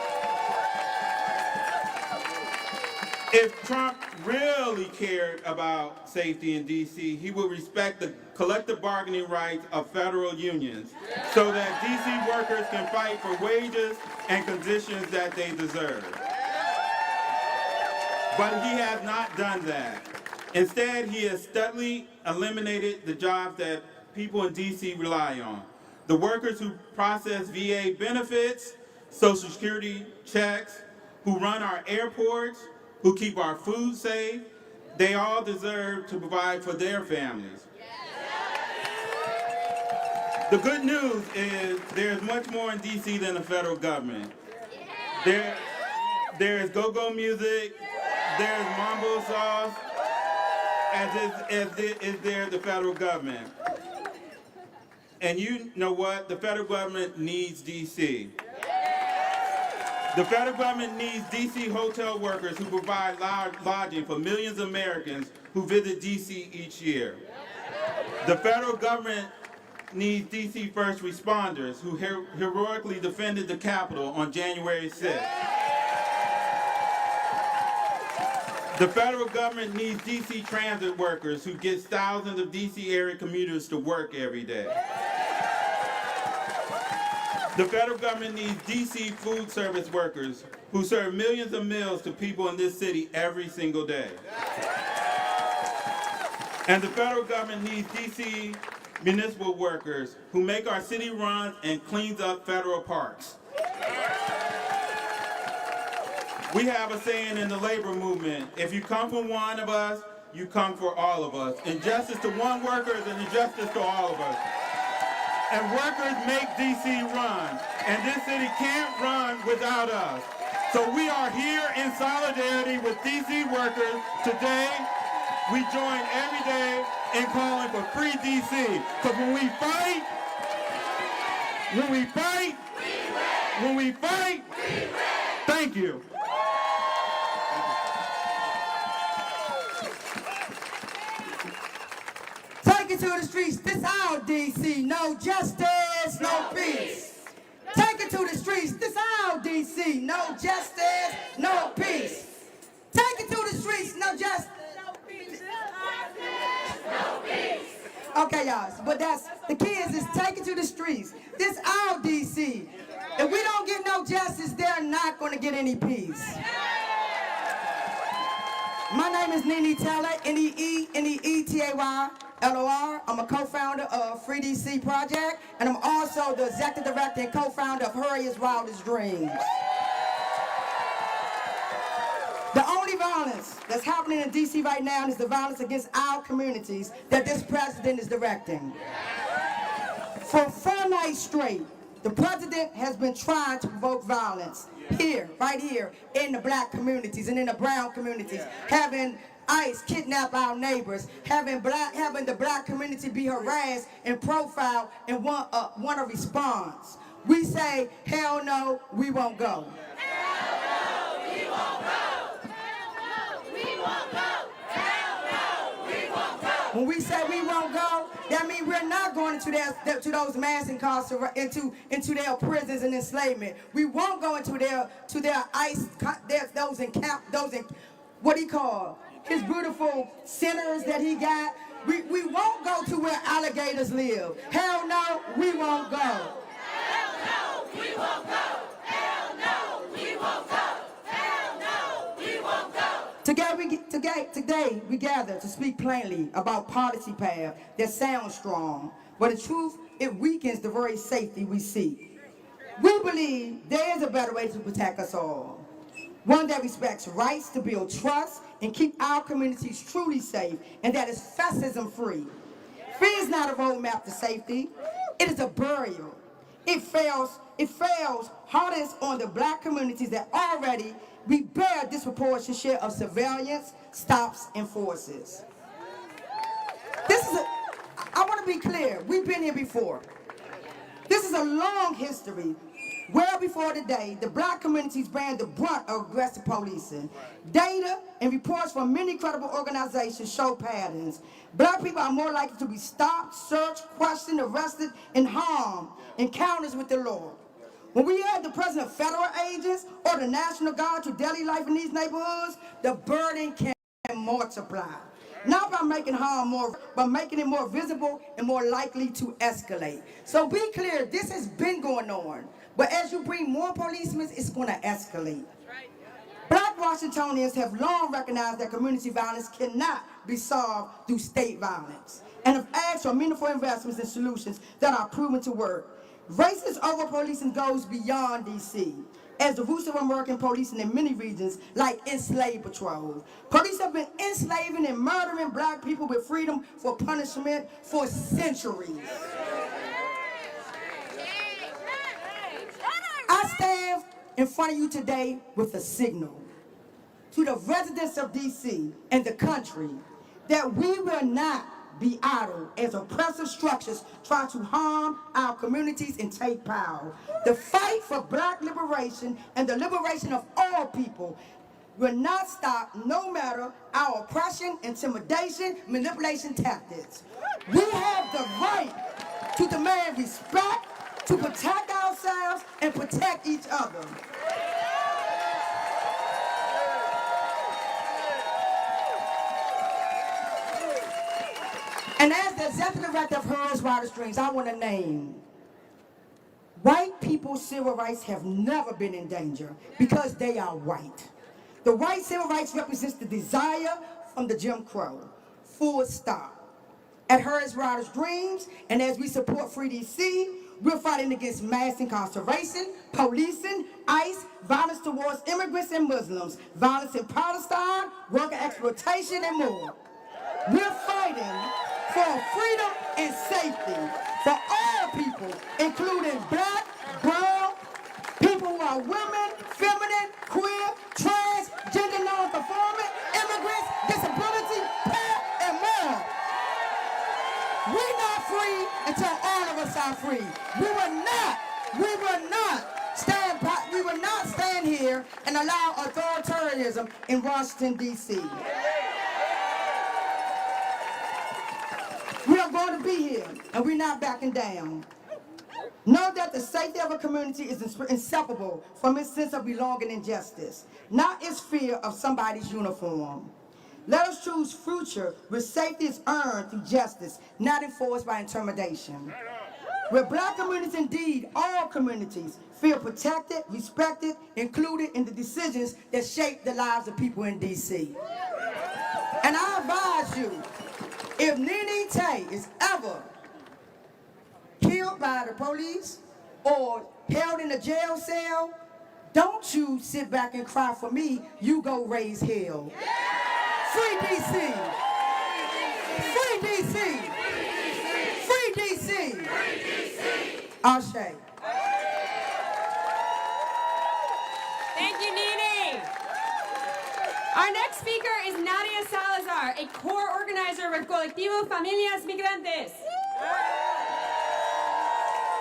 If Trump really cared about safety in D.C., he would respect the collective bargaining rights of federal unions so that D.C. workers can fight for wages and conditions that they deserve. But he has not done that. Instead, he has steadily eliminated the jobs that people in D.C. rely on. The workers who process VA benefits, Social Security checks, who run our airports, who keep our food safe, they all deserve to provide for their families. The good news is there's much more in D.C. than the federal government. There is go-go music, there's mambo sauce, as is there the federal government. And you know what? The federal government needs D.C. The federal government needs D.C. hotel workers who provide lodging for millions of Americans who visit D.C. each year. The federal government needs D.C. first responders who heroically defended the Capitol on January 6th. The federal government needs D.C. transit workers who get thousands of D.C. area commuters to work every day. The federal government needs D.C. food service workers who serve millions of meals to people in this city every single day. And the federal government needs D.C. municipal workers who make our city runs and cleans up federal parks. We have a saying in the labor movement, if you come for one of us, you come for all of us. Injustice to one worker is an injustice to all of us. And workers make D.C. run, and this city can't run without us. So we are here in solidarity with D.C. workers today. We join every day in calling for free D.C. Because when we fight, thank you. Take it to the streets, this our D.C. No justice, no peace. Take it to the streets, this our D.C. No justice, no peace. Take it to the streets, no justice, no peace. No peace. Okay, y'all, but that's, the kids is take it to the streets. This our D.C. If we don't get no justice, they're not going to get any peace. My name is Nene Taylor, N-E-E-N-E-E-T-A-Y-L-O-R. I'm a co-founder of Free DC Project, and I'm also the executive director and co-founder of Hurrie's Wildest Dreams. The only violence that's happening in DC right now is the violence against our communities that this president is directing. For 4 nights straight, the president has been trying to provoke violence here, right here, in the black communities and in the brown communities, having ICE kidnap our neighbors, having the black community be harassed and profiled and want a response. We say, hell no, we won't go. Hell no, we won't go. Hell no, we won't go. Hell no, we won't go. When we say we won't go, that means we're not going to those mass incarcerations, into their prisons and enslavement. We won't go into their ICE, what he call his beautiful centers that he got. We won't go to where alligators live. Hell no, we won't go. Hell no, we won't go. Hell no, we won't go. Hell no, we won't go. Today we gather to speak plainly about policy path that sounds strong, but in truth, it weakens the very safety we seek. We believe there is a better way to protect us all, one that respects rights to build trust and keep our communities truly safe, and that is fascism-free. Fear is not a roadmap to safety. It is a burial. It fails it fails hardest on the black communities that already we bear a disproportionate share of surveillance, stops, and forces. I want to be clear, we've been here before. This is a long history. Well before today, the black communities bear the brunt of aggressive policing. Data and reports from many credible organizations show patterns. Black people are more likely to be stopped, searched, questioned, arrested, and harmed in encounters with the law. When we add the presence of federal agents or the National Guard to daily life in these neighborhoods, the burden can multiply. Not by making harm more, but making it more visible and more likely to escalate. So be clear, this has been going on. But as you bring more policemen, it's going to escalate. Black Washingtonians have long recognized that community violence cannot be solved through state violence and have asked for meaningful investments and solutions that are proven to work. Racist over-policing goes beyond D.C. as the roots of American policing in many regions, like enslaved patrols. Police have been enslaving and murdering black people with freedom for punishment for centuries. I stand in front of you today with a signal to the residents of D.C. and the country that we will not be idle as oppressive structures try to harm our communities and take power. The fight for black liberation and the liberation of all people will not stop no matter our oppression, intimidation, manipulation tactics. We have the right to demand respect, to protect ourselves and protect each other. And as the executive director of Hers Wildest Dreams, I want to name, white people's civil rights have never been in danger because they are white. The white civil rights represents the desire from the Jim Crow, full stop. At Hers Wildest Dreams, and as we support Free DC, we're fighting against mass incarceration, policing, ICE, violence towards immigrants and Muslims, violence in Palestine, worker exploitation, and more. We're fighting for freedom and safety for all people, including black, brown, people who are women, feminine, queer, trans, gender non-conforming, immigrants, disability, pet, and more. We're not free until all of us are free. We will not stand here and allow authoritarianism in Washington, D.C. We are going to be here, and we're not backing down. Know that the safety of a community is inseparable from its sense of belonging and justice, not its fear of somebody's uniform. Let us choose future where safety is earned through justice, not enforced by intimidation. Where black communities, indeed all communities, feel protected, respected, included in the decisions that shape the lives of people in D.C. And I advise you, if Nene Tay is ever killed by the police or held in a jail cell, don't you sit back and cry for me, you go raise hell. Free DC! Free DC! Free DC! Ashe. Thank you, Nene. Our next speaker is Nadia Salazar, a core organizer with Colectivo Familias Migrantes.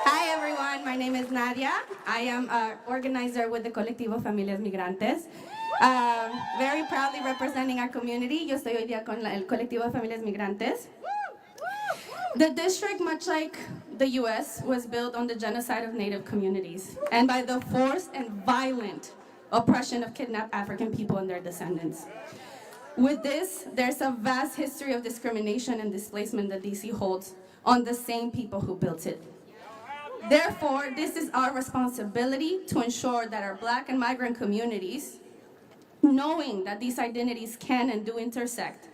Hi everyone, my name is Nadia. I am an organizer with the Colectivo Familias Migrantes. Very proudly representing our community. Yo estoy hoy día con el Colectivo de Familias Migrantes. The district, much like the U.S., was built on the genocide of Native communities and by the forced and violent oppression of kidnapped African people and their descendants. With this, there's a vast history of discrimination and displacement that D.C. holds on the same people who built it. Therefore, this is our responsibility to ensure that our Black and migrant communities, knowing that these identities can and do intersect,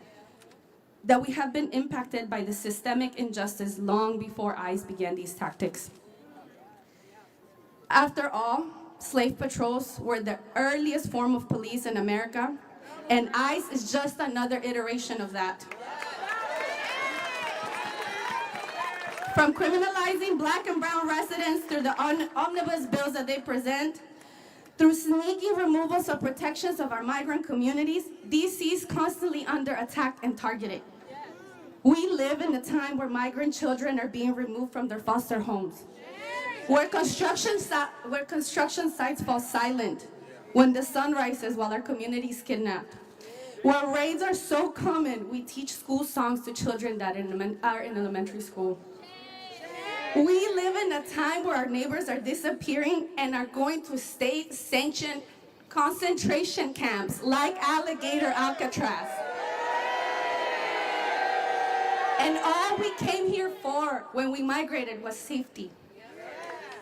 that we have been impacted by the systemic injustice long before ICE began these tactics. After all, slave patrols were the earliest form of police in America, and ICE is just another iteration of that. From criminalizing black and brown residents through the omnibus bills that they present, through sneaky removals of protections of our migrant communities, DC is constantly under attack and targeted. We live in a time where migrant children are being removed from their foster homes, where construction sites fall silent when the sun rises while our community is kidnapped, where raids are so common we teach school songs to children that are in elementary school. We live in a time where our neighbors are disappearing and are going to state-sanctioned concentration camps like Alligator Alcatraz. And all we came here for when we migrated was safety.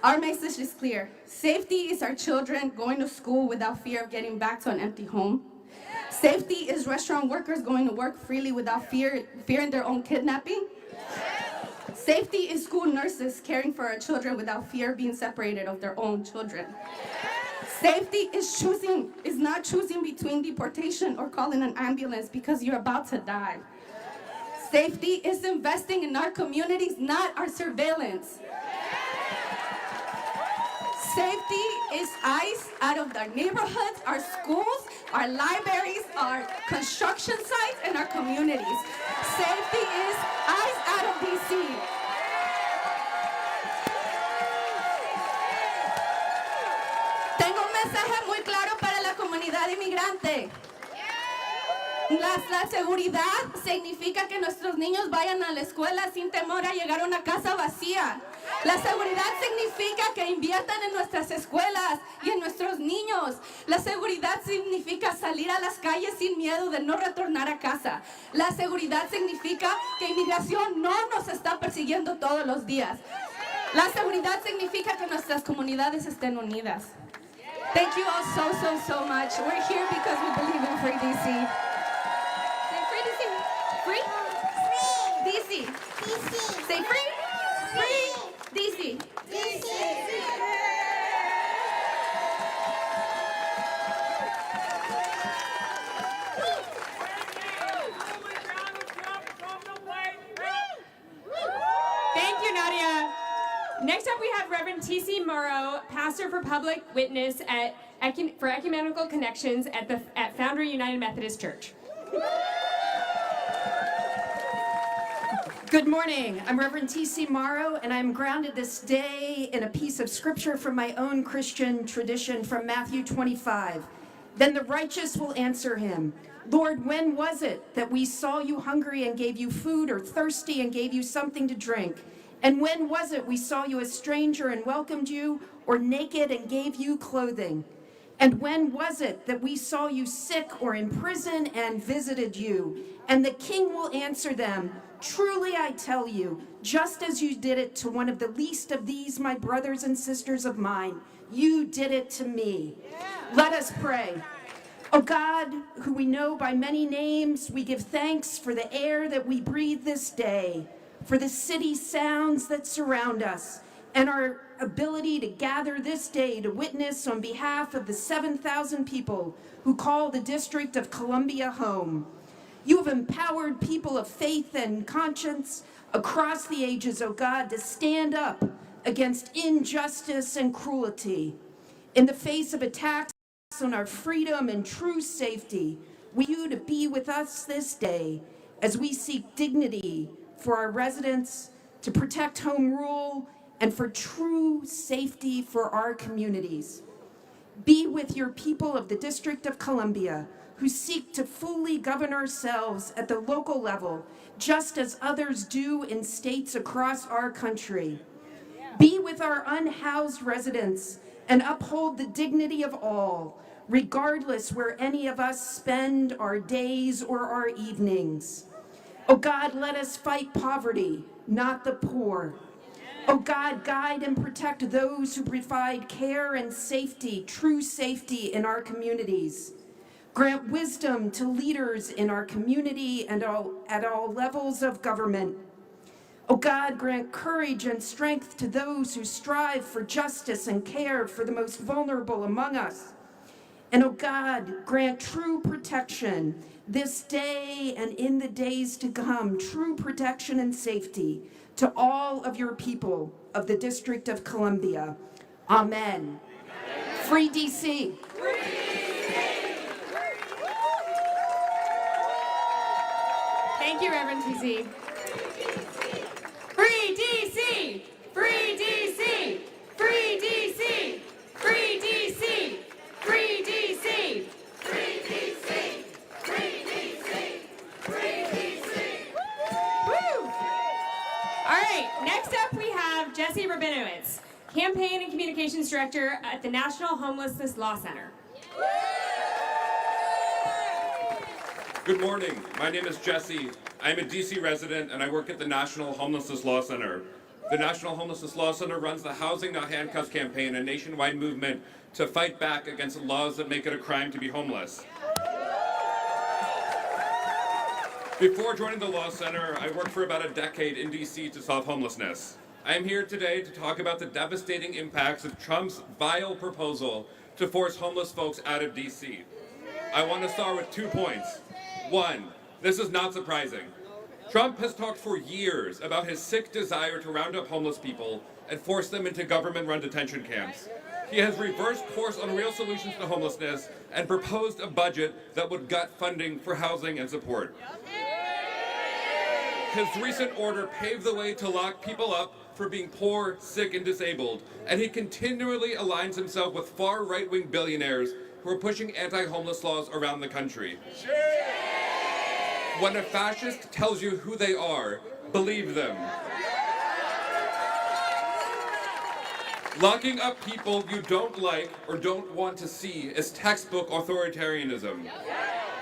Our message is clear. Safety is our children going to school without fear of getting back to an empty home. Safety is restaurant workers going to work freely without fearing their own kidnapping. Safety is school nurses caring for our children without fear of being separated of their own children. Safety is not choosing between deportation or calling an ambulance because you're about to die. Safety is investing in our communities, not our surveillance. Safety is ICE out of our neighborhoods, our schools, our libraries, our construction sites, and our communities. Safety is ICE out of DC. Tengo un mensaje muy claro para la comunidad inmigrante. La seguridad significa que nuestros niños vayan a la escuela sin temor a llegar a una casa vacía. La seguridad significa que inviertan en nuestras escuelas y en nuestros niños. La seguridad significa salir a las calles sin miedo de no retornar a casa. La seguridad significa que inmigración no nos está persiguiendo todos los días. La seguridad significa que nuestras comunidades estén unidas. Thank you all so much. We're here because we believe in free DC. Free? Free? DC. DC. Say free? Free? DC. DC. Thank you, Nadia. Next up, we have Reverend T.C. Morrow, pastor for public witness for Ecumenical Connections at Foundry United Methodist Church. Good morning. I'm Reverend T.C. Morrow, and I'm grounded this day in a piece of scripture from my own Christian tradition from Matthew 25. Then the righteous will answer him, Lord, when was it that we saw you hungry and gave you food, or thirsty and gave you something to drink? And when was it we saw you a stranger and welcomed you, or naked and gave you clothing? And when was it that we saw you sick or in prison and visited you? And the king will answer them, truly I tell you, just as you did it to one of the least of these, my brothers and sisters of mine, you did it to me. Let us pray. O God, who we know by many names, we give thanks for the air that we breathe this day, for the city sounds that surround us, and our ability to gather this day to witness on behalf of the 7,000 people who call the District of Columbia home. You have empowered people of faith and conscience across the ages, O God, to stand up against injustice and cruelty. In the face of attacks on our freedom and true safety, we ask you to be with us this day as we seek dignity for our residents, to protect home rule, and for true safety for our communities. Be with your people of the District of Columbia who seek to fully govern ourselves at the local level, just as others do in states across our country. Be with our unhoused residents and uphold the dignity of all, regardless where any of us spend our days or our evenings. Oh God, let us fight poverty, not the poor. Oh God, guide and protect those who provide care and safety, true safety in our communities. Grant wisdom to leaders in our community and at all levels of government. Oh God, grant courage and strength to those who strive for justice and care for the most vulnerable among us. And oh God, grant true protection this day and in the days to come, true protection and safety to all of your people of the District of Columbia. Amen. Free DC. Thank you, Reverend TC. Free DC! Free DC! Free DC! Free DC! Free DC! Free DC! Free DC! Free DC! Woo! All right, next up we have Jesse Rabinowitz, Campaign and Communications Director at the National Homelessness Law Center. Good morning. My name is Jesse. I'm a DC resident and I work at the National Homelessness Law Center. The National Homelessness Law Center runs the Housing Not Handcuffs campaign, a nationwide movement to fight back against laws that make it a crime to be homeless. Before joining the Law Center, I worked for about a decade in DC to solve homelessness. I am here today to talk about the devastating impacts of Trump's vile proposal to force homeless folks out of DC. I want to start with 2 points. One, this is not surprising. Trump has talked for years about his sick desire to round up homeless people and force them into government-run detention camps. He has reversed course on real solutions to homelessness and proposed a budget that would gut funding for housing and support. His recent order paved the way to lock people up for being poor, sick, and disabled, and he continually aligns himself with far right-wing billionaires who are pushing anti-homeless laws around the country. When a fascist tells you who they are, believe them. Locking up people you don't like or don't want to see is textbook authoritarianism.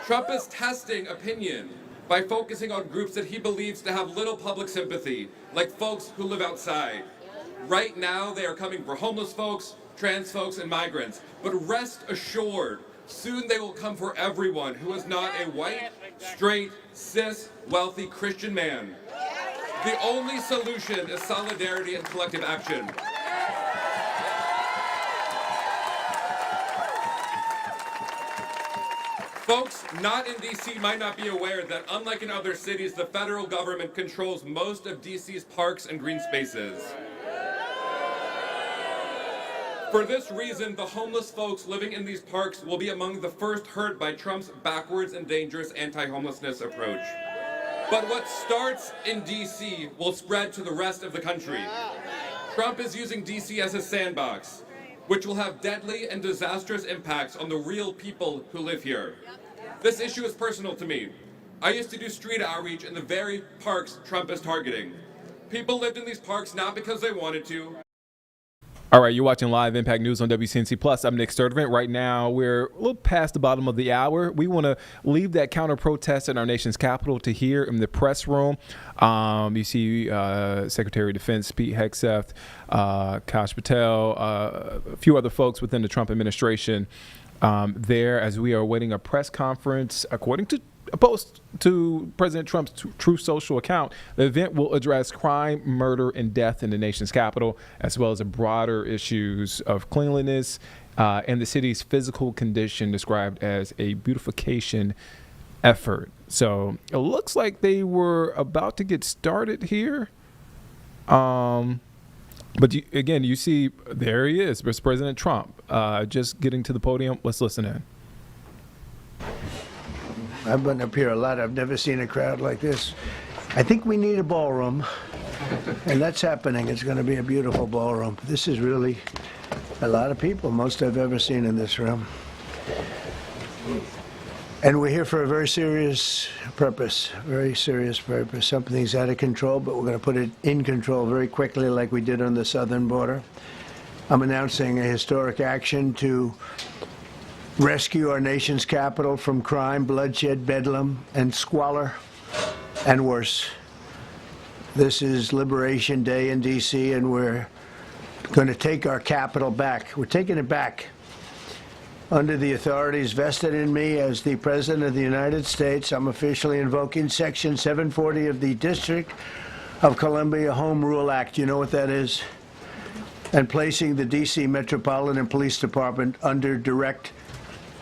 Trump is testing opinion by focusing on groups that he believes to have little public sympathy, like folks who live outside. Right now, they are coming for homeless folks, trans folks, and migrants. But rest assured, soon they will come for everyone who is not a white, straight, cis, wealthy Christian man. The only solution is solidarity and collective action. Folks not in DC might not be aware that unlike in other cities, the federal government controls most of DC's parks and green spaces. For this reason, the homeless folks living in these parks will be among the first hurt by Trump's backwards and dangerous anti-homelessness approach. But what starts in DC will spread to the rest of the country. Trump is using DC as a sandbox, which will have deadly and disastrous impacts on the real people who live here. This issue is personal to me. I used to do street outreach in the very parks Trump is targeting. People lived in these parks not because they wanted to. All right, you're watching Live Impact News on WCNC Plus. I'm Nick Sturdivant. Right now, we're a little past the bottom of the hour. We want to leave that counter-protest in our nation's capital to here in the press room. You see Secretary of Defense Pete Hegseth, Kash Patel, a few other folks within the Trump administration there as we are awaiting a press conference. According to a post to President Trump's Truth Social account, the event will address crime, murder, and death in the nation's capital, as well as the broader issues of cleanliness and the city's physical condition described as a beautification effort. So it looks like they were about to get started here. But you see, there he is, Vice President Trump, just getting to the podium. Let's listen in. I've been up here a lot. I've never seen a crowd like this. I think we need a ballroom, and that's happening. It's going to be a beautiful ballroom. This is really a lot of people, most I've ever seen in this room. And we're here for a very serious purpose, Something's out of control, but we're going to put it in control very quickly like we did on the southern border. I'm announcing a historic action to rescue our nation's capital from crime, bloodshed, bedlam, and squalor, and worse. This is Liberation Day in D.C., and we're going to take our capital back. We're taking it back. Under the authorities vested in me as the President of the United States, I'm officially invoking Section 740 of the District of Columbia Home Rule Act. You know what that is? And placing the D.C. Metropolitan Police Department under direct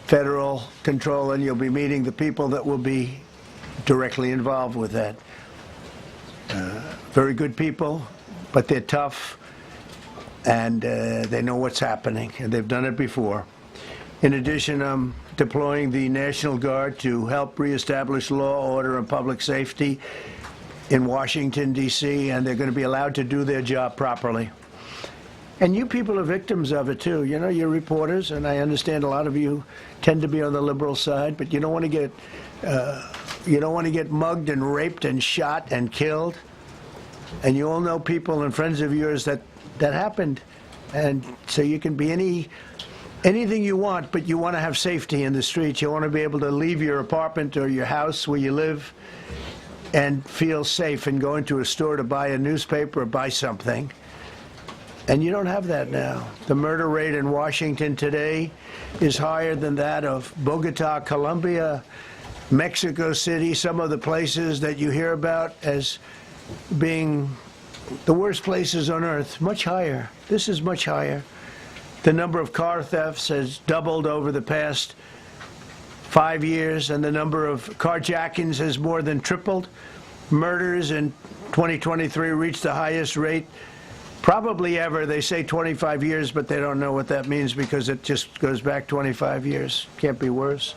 federal control, and you'll be meeting the people that will be directly involved with that. very good people, but they're tough, and they know what's happening, and they've done it before. In addition, I'm deploying the National Guard to help reestablish law, order, and public safety in Washington, D.C., and they're going to be allowed to do their job properly. And you people are victims of it, too. You know, you're reporters, and I understand a lot of you tend to be on the liberal side, but you don't want to get mugged and raped and shot and killed. And you all know people and friends of yours that happened. And so you can be anything you want, but you want to have safety in the streets. You want to be able to leave your apartment or your house where you live and feel safe and go into a store to buy a newspaper or buy something. And you don't have that now. The murder rate in Washington today is higher than that of Bogota, Colombia, Mexico City, some of the places that you hear about as being the worst places on earth, much higher. This is much higher. The number of car thefts has doubled over the past 5 years, and the number of carjackings has more than tripled. Murders in 2023 reached the highest rate probably ever. They say 25 years, but they don't know what that means because it just goes back 25 years. Can't be worse.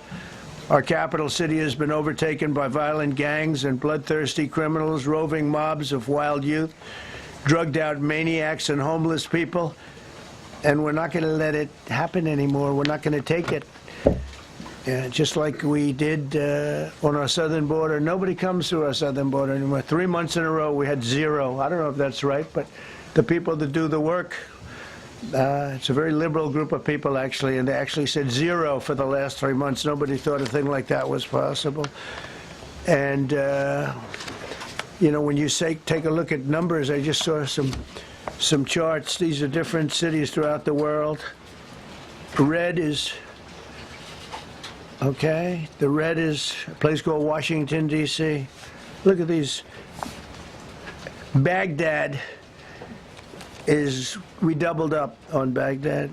Our capital city has been overtaken by violent gangs and bloodthirsty criminals, roving mobs of wild youth, drugged out maniacs and homeless people. And we're not going to let it happen anymore. We're not going to take it. Just like we did on our southern border. Nobody comes through our southern border anymore. 3 months in a row, we had zero. I don't know if that's right, but the people that do the work, it's a very liberal group of people, actually, and they actually said zero for the last 3 months. Nobody thought a thing like that was possible. And, you know, when you take a look at numbers, I just saw some charts. These are different cities throughout the world. Red is, okay, the red is a place called Washington, D.C. Look at these. Baghdad we doubled up on Baghdad.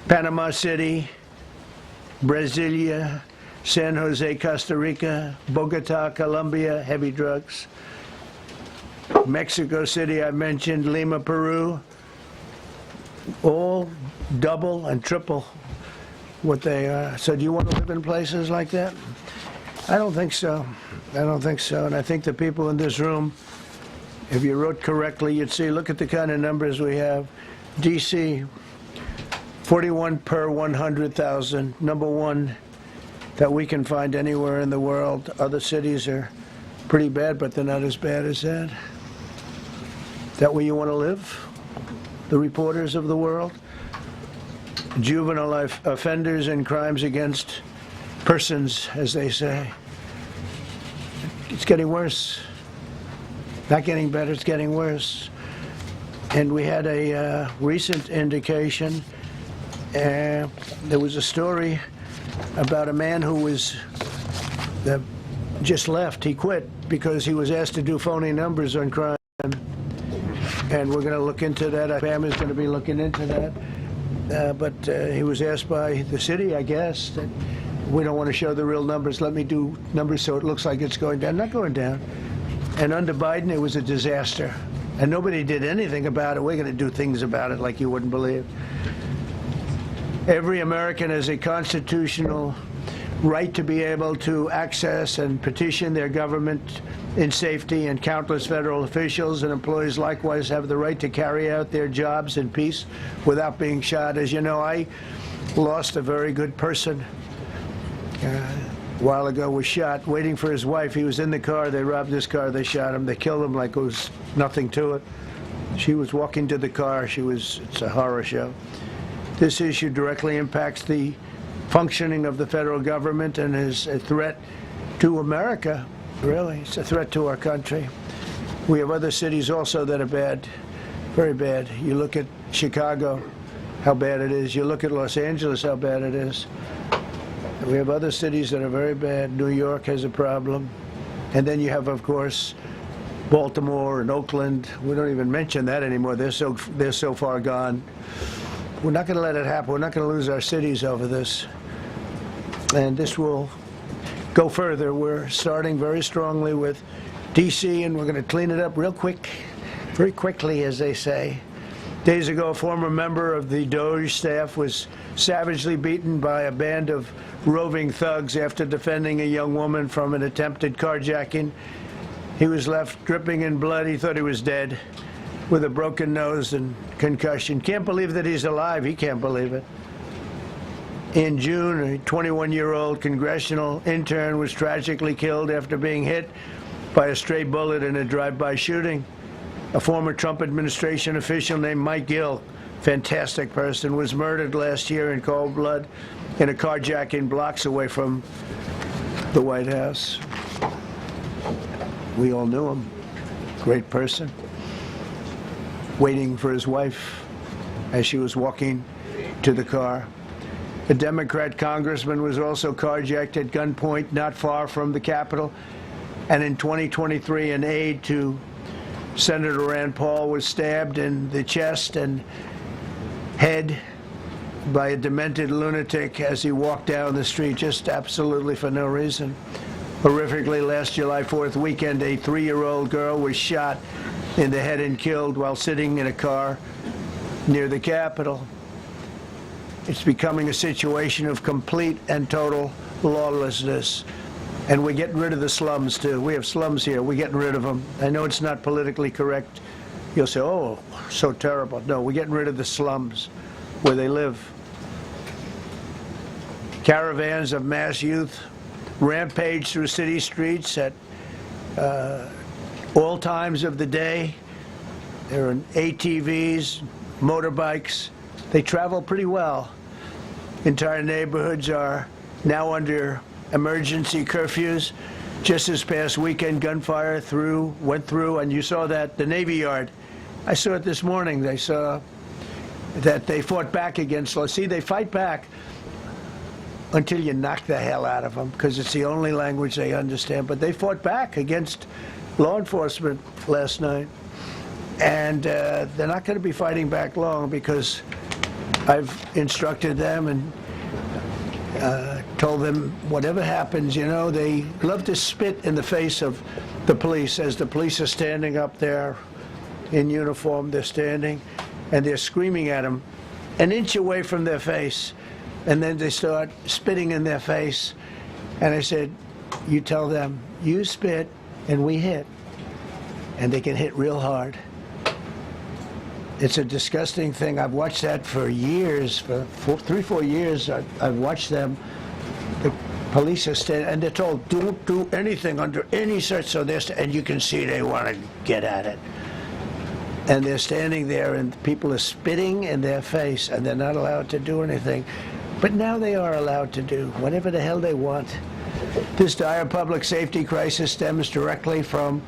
Panama City, Brasilia, San Jose, Costa Rica, Bogota, Colombia, heavy drugs. Mexico City, I mentioned, Lima, Peru, all double and triple what they are. So do you want to live in places like that? I don't think so. I don't think so. And I think the people in this room, if you wrote correctly, you'd see, look at the kind of numbers we have. D.C., 41 per 100,000, number one that we can find anywhere in the world. Other cities are pretty bad, but they're not as bad as that. Is that where you want to live? The reporters of the world? Juvenile offenders and crimes against persons, as they say. It's getting worse. Not getting better, it's getting worse. And we had a recent indication. There was a story about a man who was just left. He quit because he was asked to do phony numbers on crime. And we're going to look into that. Our family's going to be looking into that. But he was asked by the city, I guess, that we don't want to show the real numbers. Let me do numbers so it looks like it's going down. Not going down. And under Biden, it was a disaster. And nobody did anything about it. We're going to do things about it like you wouldn't believe. Every American has a constitutional right to be able to access and petition their government in safety, and countless federal officials and employees likewise have the right to carry out their jobs in peace without being shot. As you know, I lost a very good person a while ago, was shot waiting for his wife. He was in the car. They robbed his car. They shot him. They killed him like it was nothing to it. She was walking to the car. It's a horror show. This issue directly impacts the functioning of the federal government and is a threat to America, really. It's a threat to our country. We have other cities also that are bad, very bad. You look at Chicago, how bad it is. You look at Los Angeles, how bad it is. We have other cities that are very bad. New York has a problem. And then you have, of course, Baltimore and Oakland. We don't even mention that anymore. They're so far gone. We're not going to let it happen. We're not going to lose our cities over this. And this will go further. We're starting very strongly with D.C., and we're going to clean it up real quick, very quickly, as they say. Days ago, a former member of the DOJ staff was savagely beaten by a band of roving thugs after defending a young woman from an attempted carjacking. He was left dripping in blood. He thought he was dead, with a broken nose and concussion. Can't believe that he's alive. He can't believe it. In June, a 21-year-old congressional intern was tragically killed after being hit by a stray bullet in a drive-by shooting. A former Trump administration official named Mike Gill, fantastic person, was murdered last year in cold blood in a carjacking blocks away from the White House. We all knew him. Great person. Waiting for his wife as she was walking to the car. A Democrat congressman was also carjacked at gunpoint not far from the Capitol. And in 2023, an aide to Senator Rand Paul was stabbed in the chest and head by a demented lunatic as he walked down the street, just absolutely for no reason. Horrifically, last July 4th weekend, a 3-year-old girl was shot in the head and killed while sitting in a car near the Capitol. It's becoming a situation of complete and total lawlessness. And we're getting rid of the slums, too. We have slums here. We're getting rid of them. I know it's not politically correct. You'll say, oh, so terrible. No, we're getting rid of the slums where they live. Caravans of mass youth rampage through city streets at all times of the day. There are ATVs, motorbikes. They travel pretty well. Entire neighborhoods are now under emergency curfews. Just this past weekend, gunfire went through, and you saw that, the Navy Yard. I saw it this morning. They saw that they fought back against law. See, they fight back until you knock the hell out of them, because it's the only language they understand. But they fought back against law enforcement last night. And they're not going to be fighting back long, because I've instructed them and told them whatever happens, you know, they love to spit in the face of the police as the police are standing up there in uniform. They're standing and they're screaming at them an inch away from their face, and then they start spitting in their face. And I said, you tell them, you spit and we hit, and they can hit real hard. It's a disgusting thing. I've watched that for years, for 3-4 years. I've watched them. The police are standing, and they're told, don't do anything under any search. So and you can see they want to get at it. And they're standing there, and people are spitting in their face, and they're not allowed to do anything. But now they are allowed to do whatever the hell they want. This dire public safety crisis stems directly from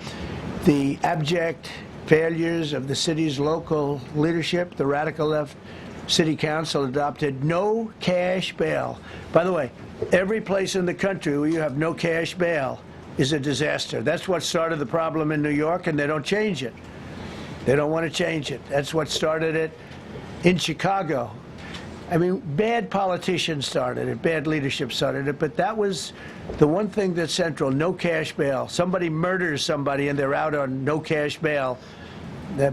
the abject failures of the city's local leadership. The radical left city council adopted no cash bail. By the way, every place in the country where you have no cash bail is a disaster. That's what started the problem in New York, and they don't change it. They don't want to change it. That's what started it in Chicago. I mean, bad politicians started it, bad leadership started it, but that was the one thing that's central, no cash bail. Somebody murders somebody and they're out on no cash bail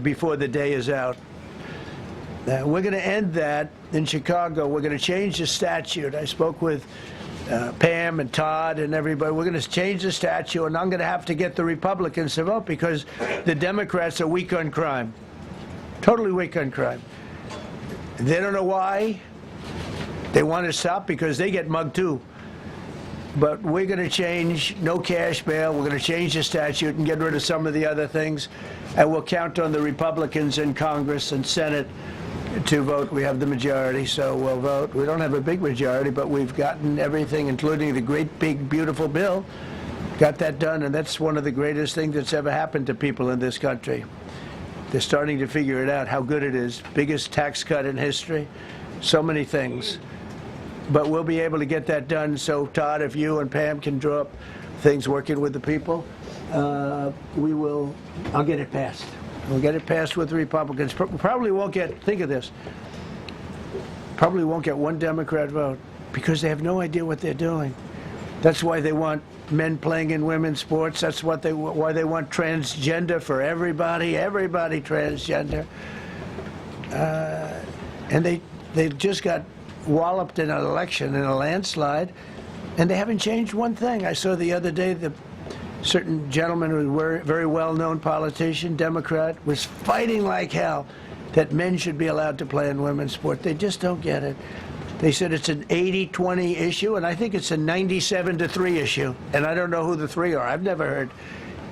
before the day is out. We're going to end that in Chicago. We're going to change the statute. I spoke with Pam and Todd and everybody. We're going to change the statute, and I'm going to have to get the Republicans to vote, because the Democrats are weak on crime, totally weak on crime. They don't know why. They want to stop because they get mugged too. But we're going to change no cash bail. We're going to change the statute and get rid of some of the other things. And we'll count on the Republicans in Congress and Senate to vote. We have the majority, so we'll vote. We don't have a big majority, but we've gotten everything, including the great, big, beautiful bill. Got that done, and that's one of the greatest things that's ever happened to people in this country. They're starting to figure it out, how good it is. Biggest tax cut in history. So many things. But we'll be able to get that done. So, Todd, if you and Pam can draw up things working with the people, we will. I'll get it passed. We'll get it passed with the Republicans. Probably won't get, think of this, probably won't get one Democrat vote, because they have no idea what they're doing. That's why they want men playing in women's sports. That's why they want transgender for everybody transgender. And they just got walloped in an election, in a landslide, and they haven't changed one thing. I saw the other day the certain gentleman who was a very well-known politician, Democrat, was fighting like hell that men should be allowed to play in women's sport. They just don't get it. They said it's an 80-20 issue, and I think it's a 97-3 issue. And I don't know who the three are. I've never heard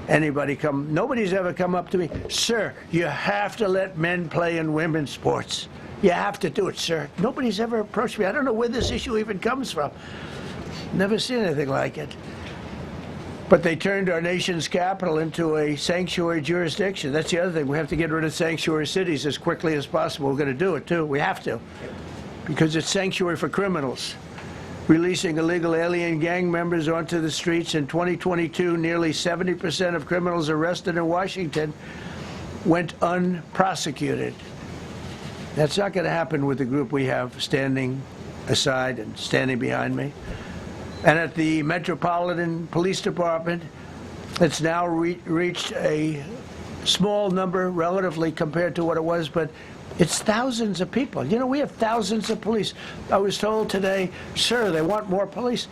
anybody nobody's ever come up to me, sir, you have to let men play in women's sports. You have to do it, sir. Nobody's ever approached me. I don't know where this issue even comes from. Never seen anything like it. But they turned our nation's capital into a sanctuary jurisdiction. That's the other thing. We have to get rid of sanctuary cities as quickly as possible. We're going to do it, too. We have to. Because it's sanctuary for criminals. Releasing illegal alien gang members onto the streets in 2022, nearly 70% of criminals arrested in Washington went unprosecuted. That's not going to happen with the group we have standing aside and standing behind me. And at the Metropolitan Police Department, it's now reached a small number relatively compared to what it was, but it's thousands of people. You know, we have thousands of police. I was told today, sir, they want more police.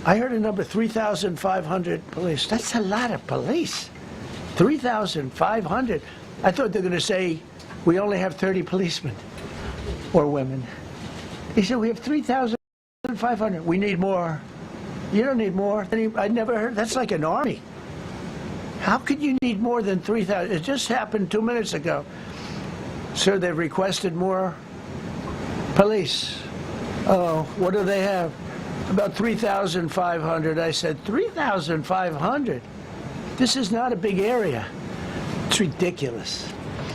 I heard a number, 3,500 police. That's a lot of police. 3,500. I thought they were going to say, we only have 30 policemen or women. He said, we have 3,500. We need more. You don't need more. I never heard. That's like an army. How could you need more than 3,000? It just happened 2 minutes ago. Sir, they've requested more police. Oh, what do they have? About 3,500. I said, 3,500? This is not a big area. It's ridiculous.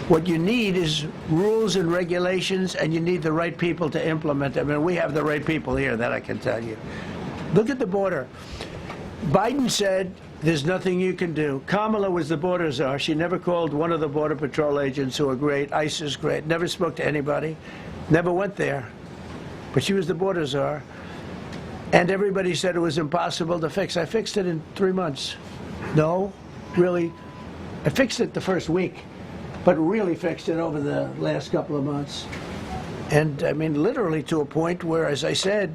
What you need is rules and regulations, and you need the right people to implement them. And we have the right people here, that I can tell you. Look at the border. Biden said, there's nothing you can do. Kamala was the border czar. She never called one of the Border Patrol agents who are great. ICE is great. Never spoke to anybody. Never went there. But she was the border czar. And everybody said it was impossible to fix. I fixed it in 3 months. No, really. I fixed it the first week, but really fixed it over the last couple of months. And I mean, literally to a point where, as I said,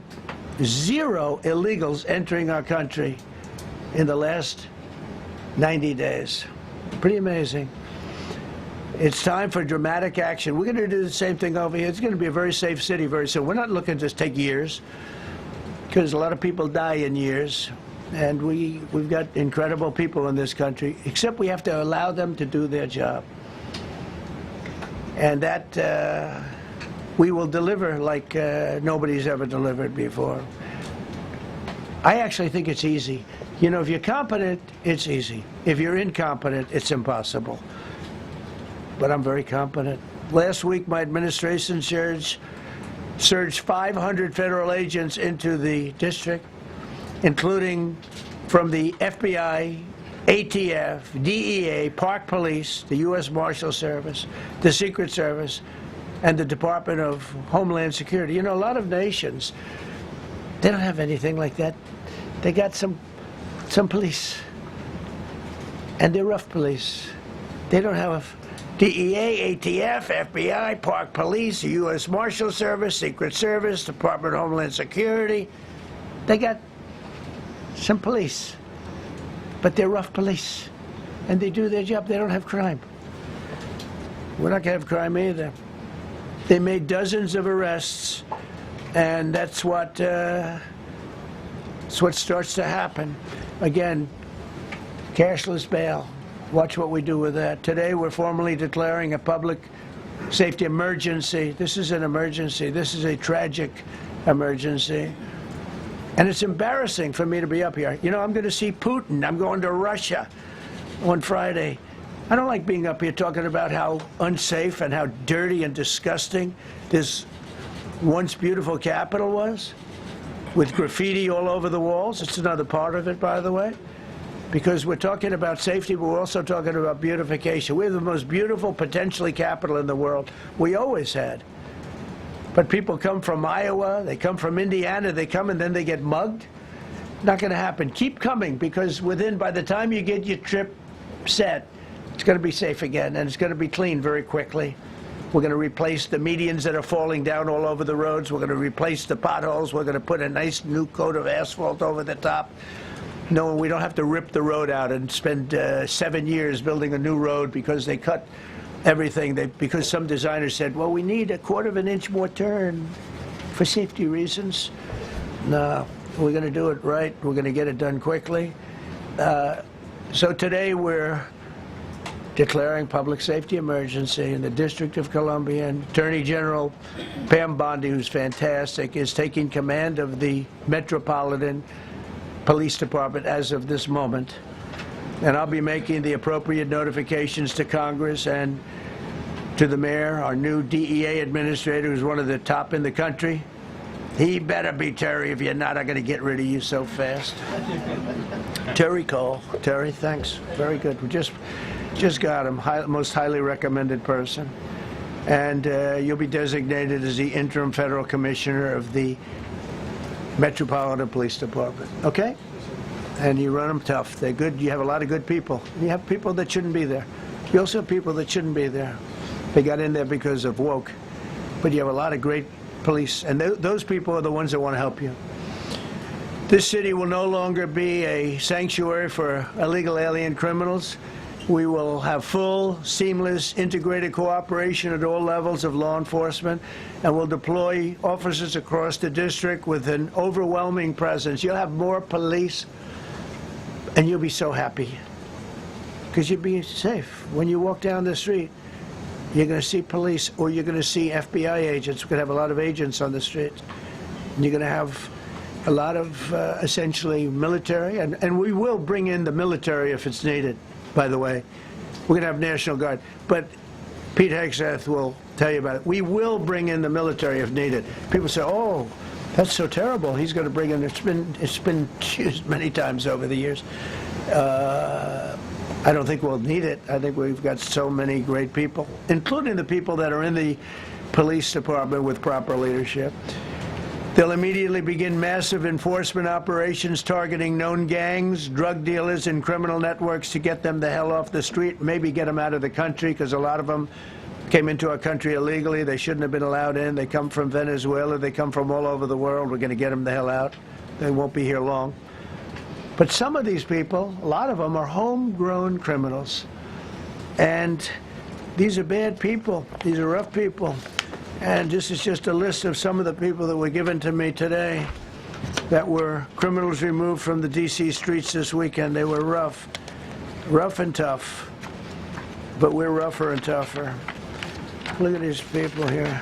0 illegals entering our country in the last 90 days. Pretty amazing. It's time for dramatic action. We're going to do the same thing over here. It's going to be a very safe city very soon. We're not looking to just take years, because a lot of people die in years. And we've got incredible people in this country, except we have to allow them to do their job. And that we will deliver like nobody's ever delivered before. I actually think it's easy. You know, if you're competent, it's easy. If you're incompetent, it's impossible. But I'm very competent. Last week, my administration surged 500 federal agents into the district, including from the FBI, ATF, DEA, Park Police, the U.S. Marshal Service, the Secret Service, and the Department of Homeland Security. You know, a lot of nations, they don't have anything like that. They got some police, and they're rough police. They don't have DEA, ATF, FBI, Park Police, the U.S. Marshal Service, Secret Service, Department of Homeland Security. They got some police, but they're rough police, and they do their job. They don't have crime. We're not going to have crime either. They made dozens of arrests, and that's what starts to happen. Again, cashless bail. Watch what we do with that. Today, we're formally declaring a public safety emergency. This is an emergency. This is a tragic emergency. And it's embarrassing for me to be up here. You know, I'm going to see Putin. I'm going to Russia on Friday. I don't like being up here talking about how unsafe and how dirty and disgusting this once beautiful capital was, with graffiti all over the walls. It's another part of it, by the way, because we're talking about safety, but we're also talking about beautification. We have the most beautiful, potentially, capital in the world. We always had. But people come from Iowa, they come from Indiana, they come and then they get mugged. Not going to happen. Keep coming, because by the time you get your trip set, it's going to be safe again, and it's going to be clean very quickly. We're going to replace the medians that are falling down all over the roads. We're going to replace the potholes. We're going to put a nice new coat of asphalt over the top. No, we don't have to rip the road out and spend 7 years building a new road because they cut everything. Because some designers said, well, we need 1/4 of an inch more turn for safety reasons. No, we're going to do it right. We're going to get it done quickly. So today we're declaring public safety emergency in the District of Columbia, and Attorney General Pam Bondi, who's fantastic, is taking command of the Metropolitan Police Department as of this moment. And I'll be making the appropriate notifications to Congress and to the mayor, our new DEA administrator, who's one of the top in the country. He better be Terry. If you're not, I'm going to get rid of you so fast. Terry Cole. Terry, thanks. Very good. We just got him. Most highly recommended person. And you'll be designated as the interim federal commissioner of the Metropolitan Police Department. Okay? And you run them tough. They're good. You have a lot of good people. You have people that shouldn't be there. You also have people that shouldn't be there. They got in there because of woke. But you have a lot of great police, and those people are the ones that want to help you. This city will no longer be a sanctuary for illegal alien criminals. We will have full, seamless, integrated cooperation at all levels of law enforcement, and we'll deploy officers across the district with an overwhelming presence. You'll have more police, and you'll be so happy, because you'll be safe. When you walk down the street, you're going to see police, or you're going to see FBI agents. We're going to have a lot of agents on the street. And you're going to have a lot of essentially military, and we will bring in the military if it's needed, by the way. We're going to have National Guard. But Pete Hegseth will tell you about it. We will bring in the military if needed. People say, oh, that's so terrible. He's going to bring in, it's been used many times over the years. I don't think we'll need it. I think we've got so many great people, including the people that are in the police department with proper leadership. They'll immediately begin massive enforcement operations targeting known gangs, drug dealers, and criminal networks to get them the hell off the street, maybe get them out of the country, because a lot of them came into our country illegally. They shouldn't have been allowed in. They come from Venezuela. They come from all over the world. We're going to get them the hell out. They won't be here long. But some of these people, a lot of them, are homegrown criminals. And these are bad people. These are rough people. And this is just a list of some of the people that were given to me today that were criminals removed from the D.C. streets this weekend. They were rough and tough. But we're rougher and tougher. Look at these people here.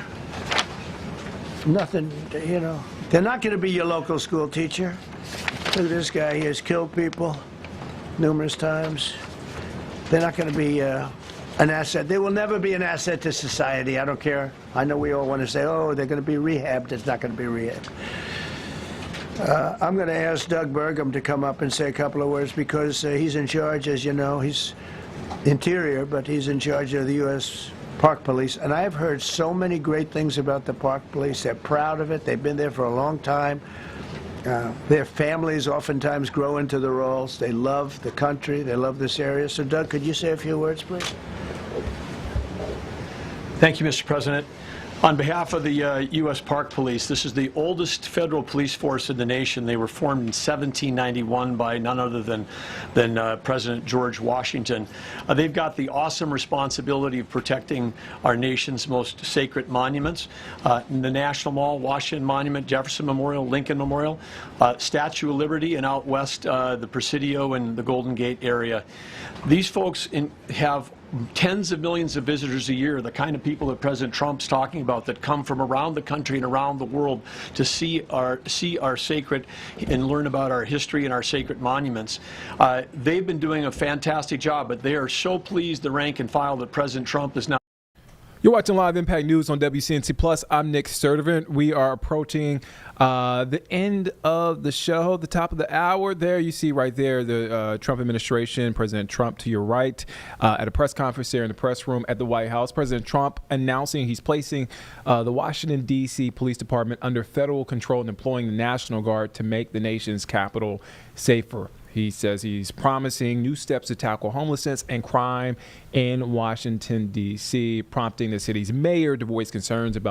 Nothing, you know. They're not going to be your local school teacher. Look at this guy. He has killed people numerous times. They're not going to be an asset. They will never be an asset to society. I don't care. I know we all want to say, oh, they're going to be rehabbed. It's not going to be rehabbed. I'm going to ask Doug Burgum to come up and say a couple of words, because he's in charge, as you know. He's Interior, but he's in charge of the U.S. Park Police. And I've heard so many great things about the Park Police. They're proud of it. They've been there for a long time. Their families oftentimes grow into the roles. They love the country. They love this area. So, Doug, could you say a few words, please? Thank you, Mr. President. On behalf of the U.S. Park Police, this is the oldest federal police force in the nation. They were formed in 1791 by none other than President George Washington. They've got the awesome responsibility of protecting our nation's most sacred monuments. In the National Mall, Washington Monument, Jefferson Memorial, Lincoln Memorial, Statue of Liberty, and out west, the Presidio and the Golden Gate area. These folks have tens of millions of visitors a year, the kind of people that President Trump's talking about, that come from around the country and around the world to see our sacred and learn about our history and our sacred monuments. They've been doing a fantastic job, but they are so pleased, the rank and file, that President Trump is now. You're watching Live Impact News on WCNC Plus. I'm Nick Sturdivant. We are approaching the end of the show, the top of the hour. There you see right there the Trump administration, President Trump to your right, at a press conference there in the press room at the White House. President Trump announcing he's placing the Washington, D.C. Police Department under federal control and employing the National Guard to make the nation's capital safer. He says he's promising new steps to tackle homelessness and crime in Washington, D.C., prompting the city's mayor to voice concerns about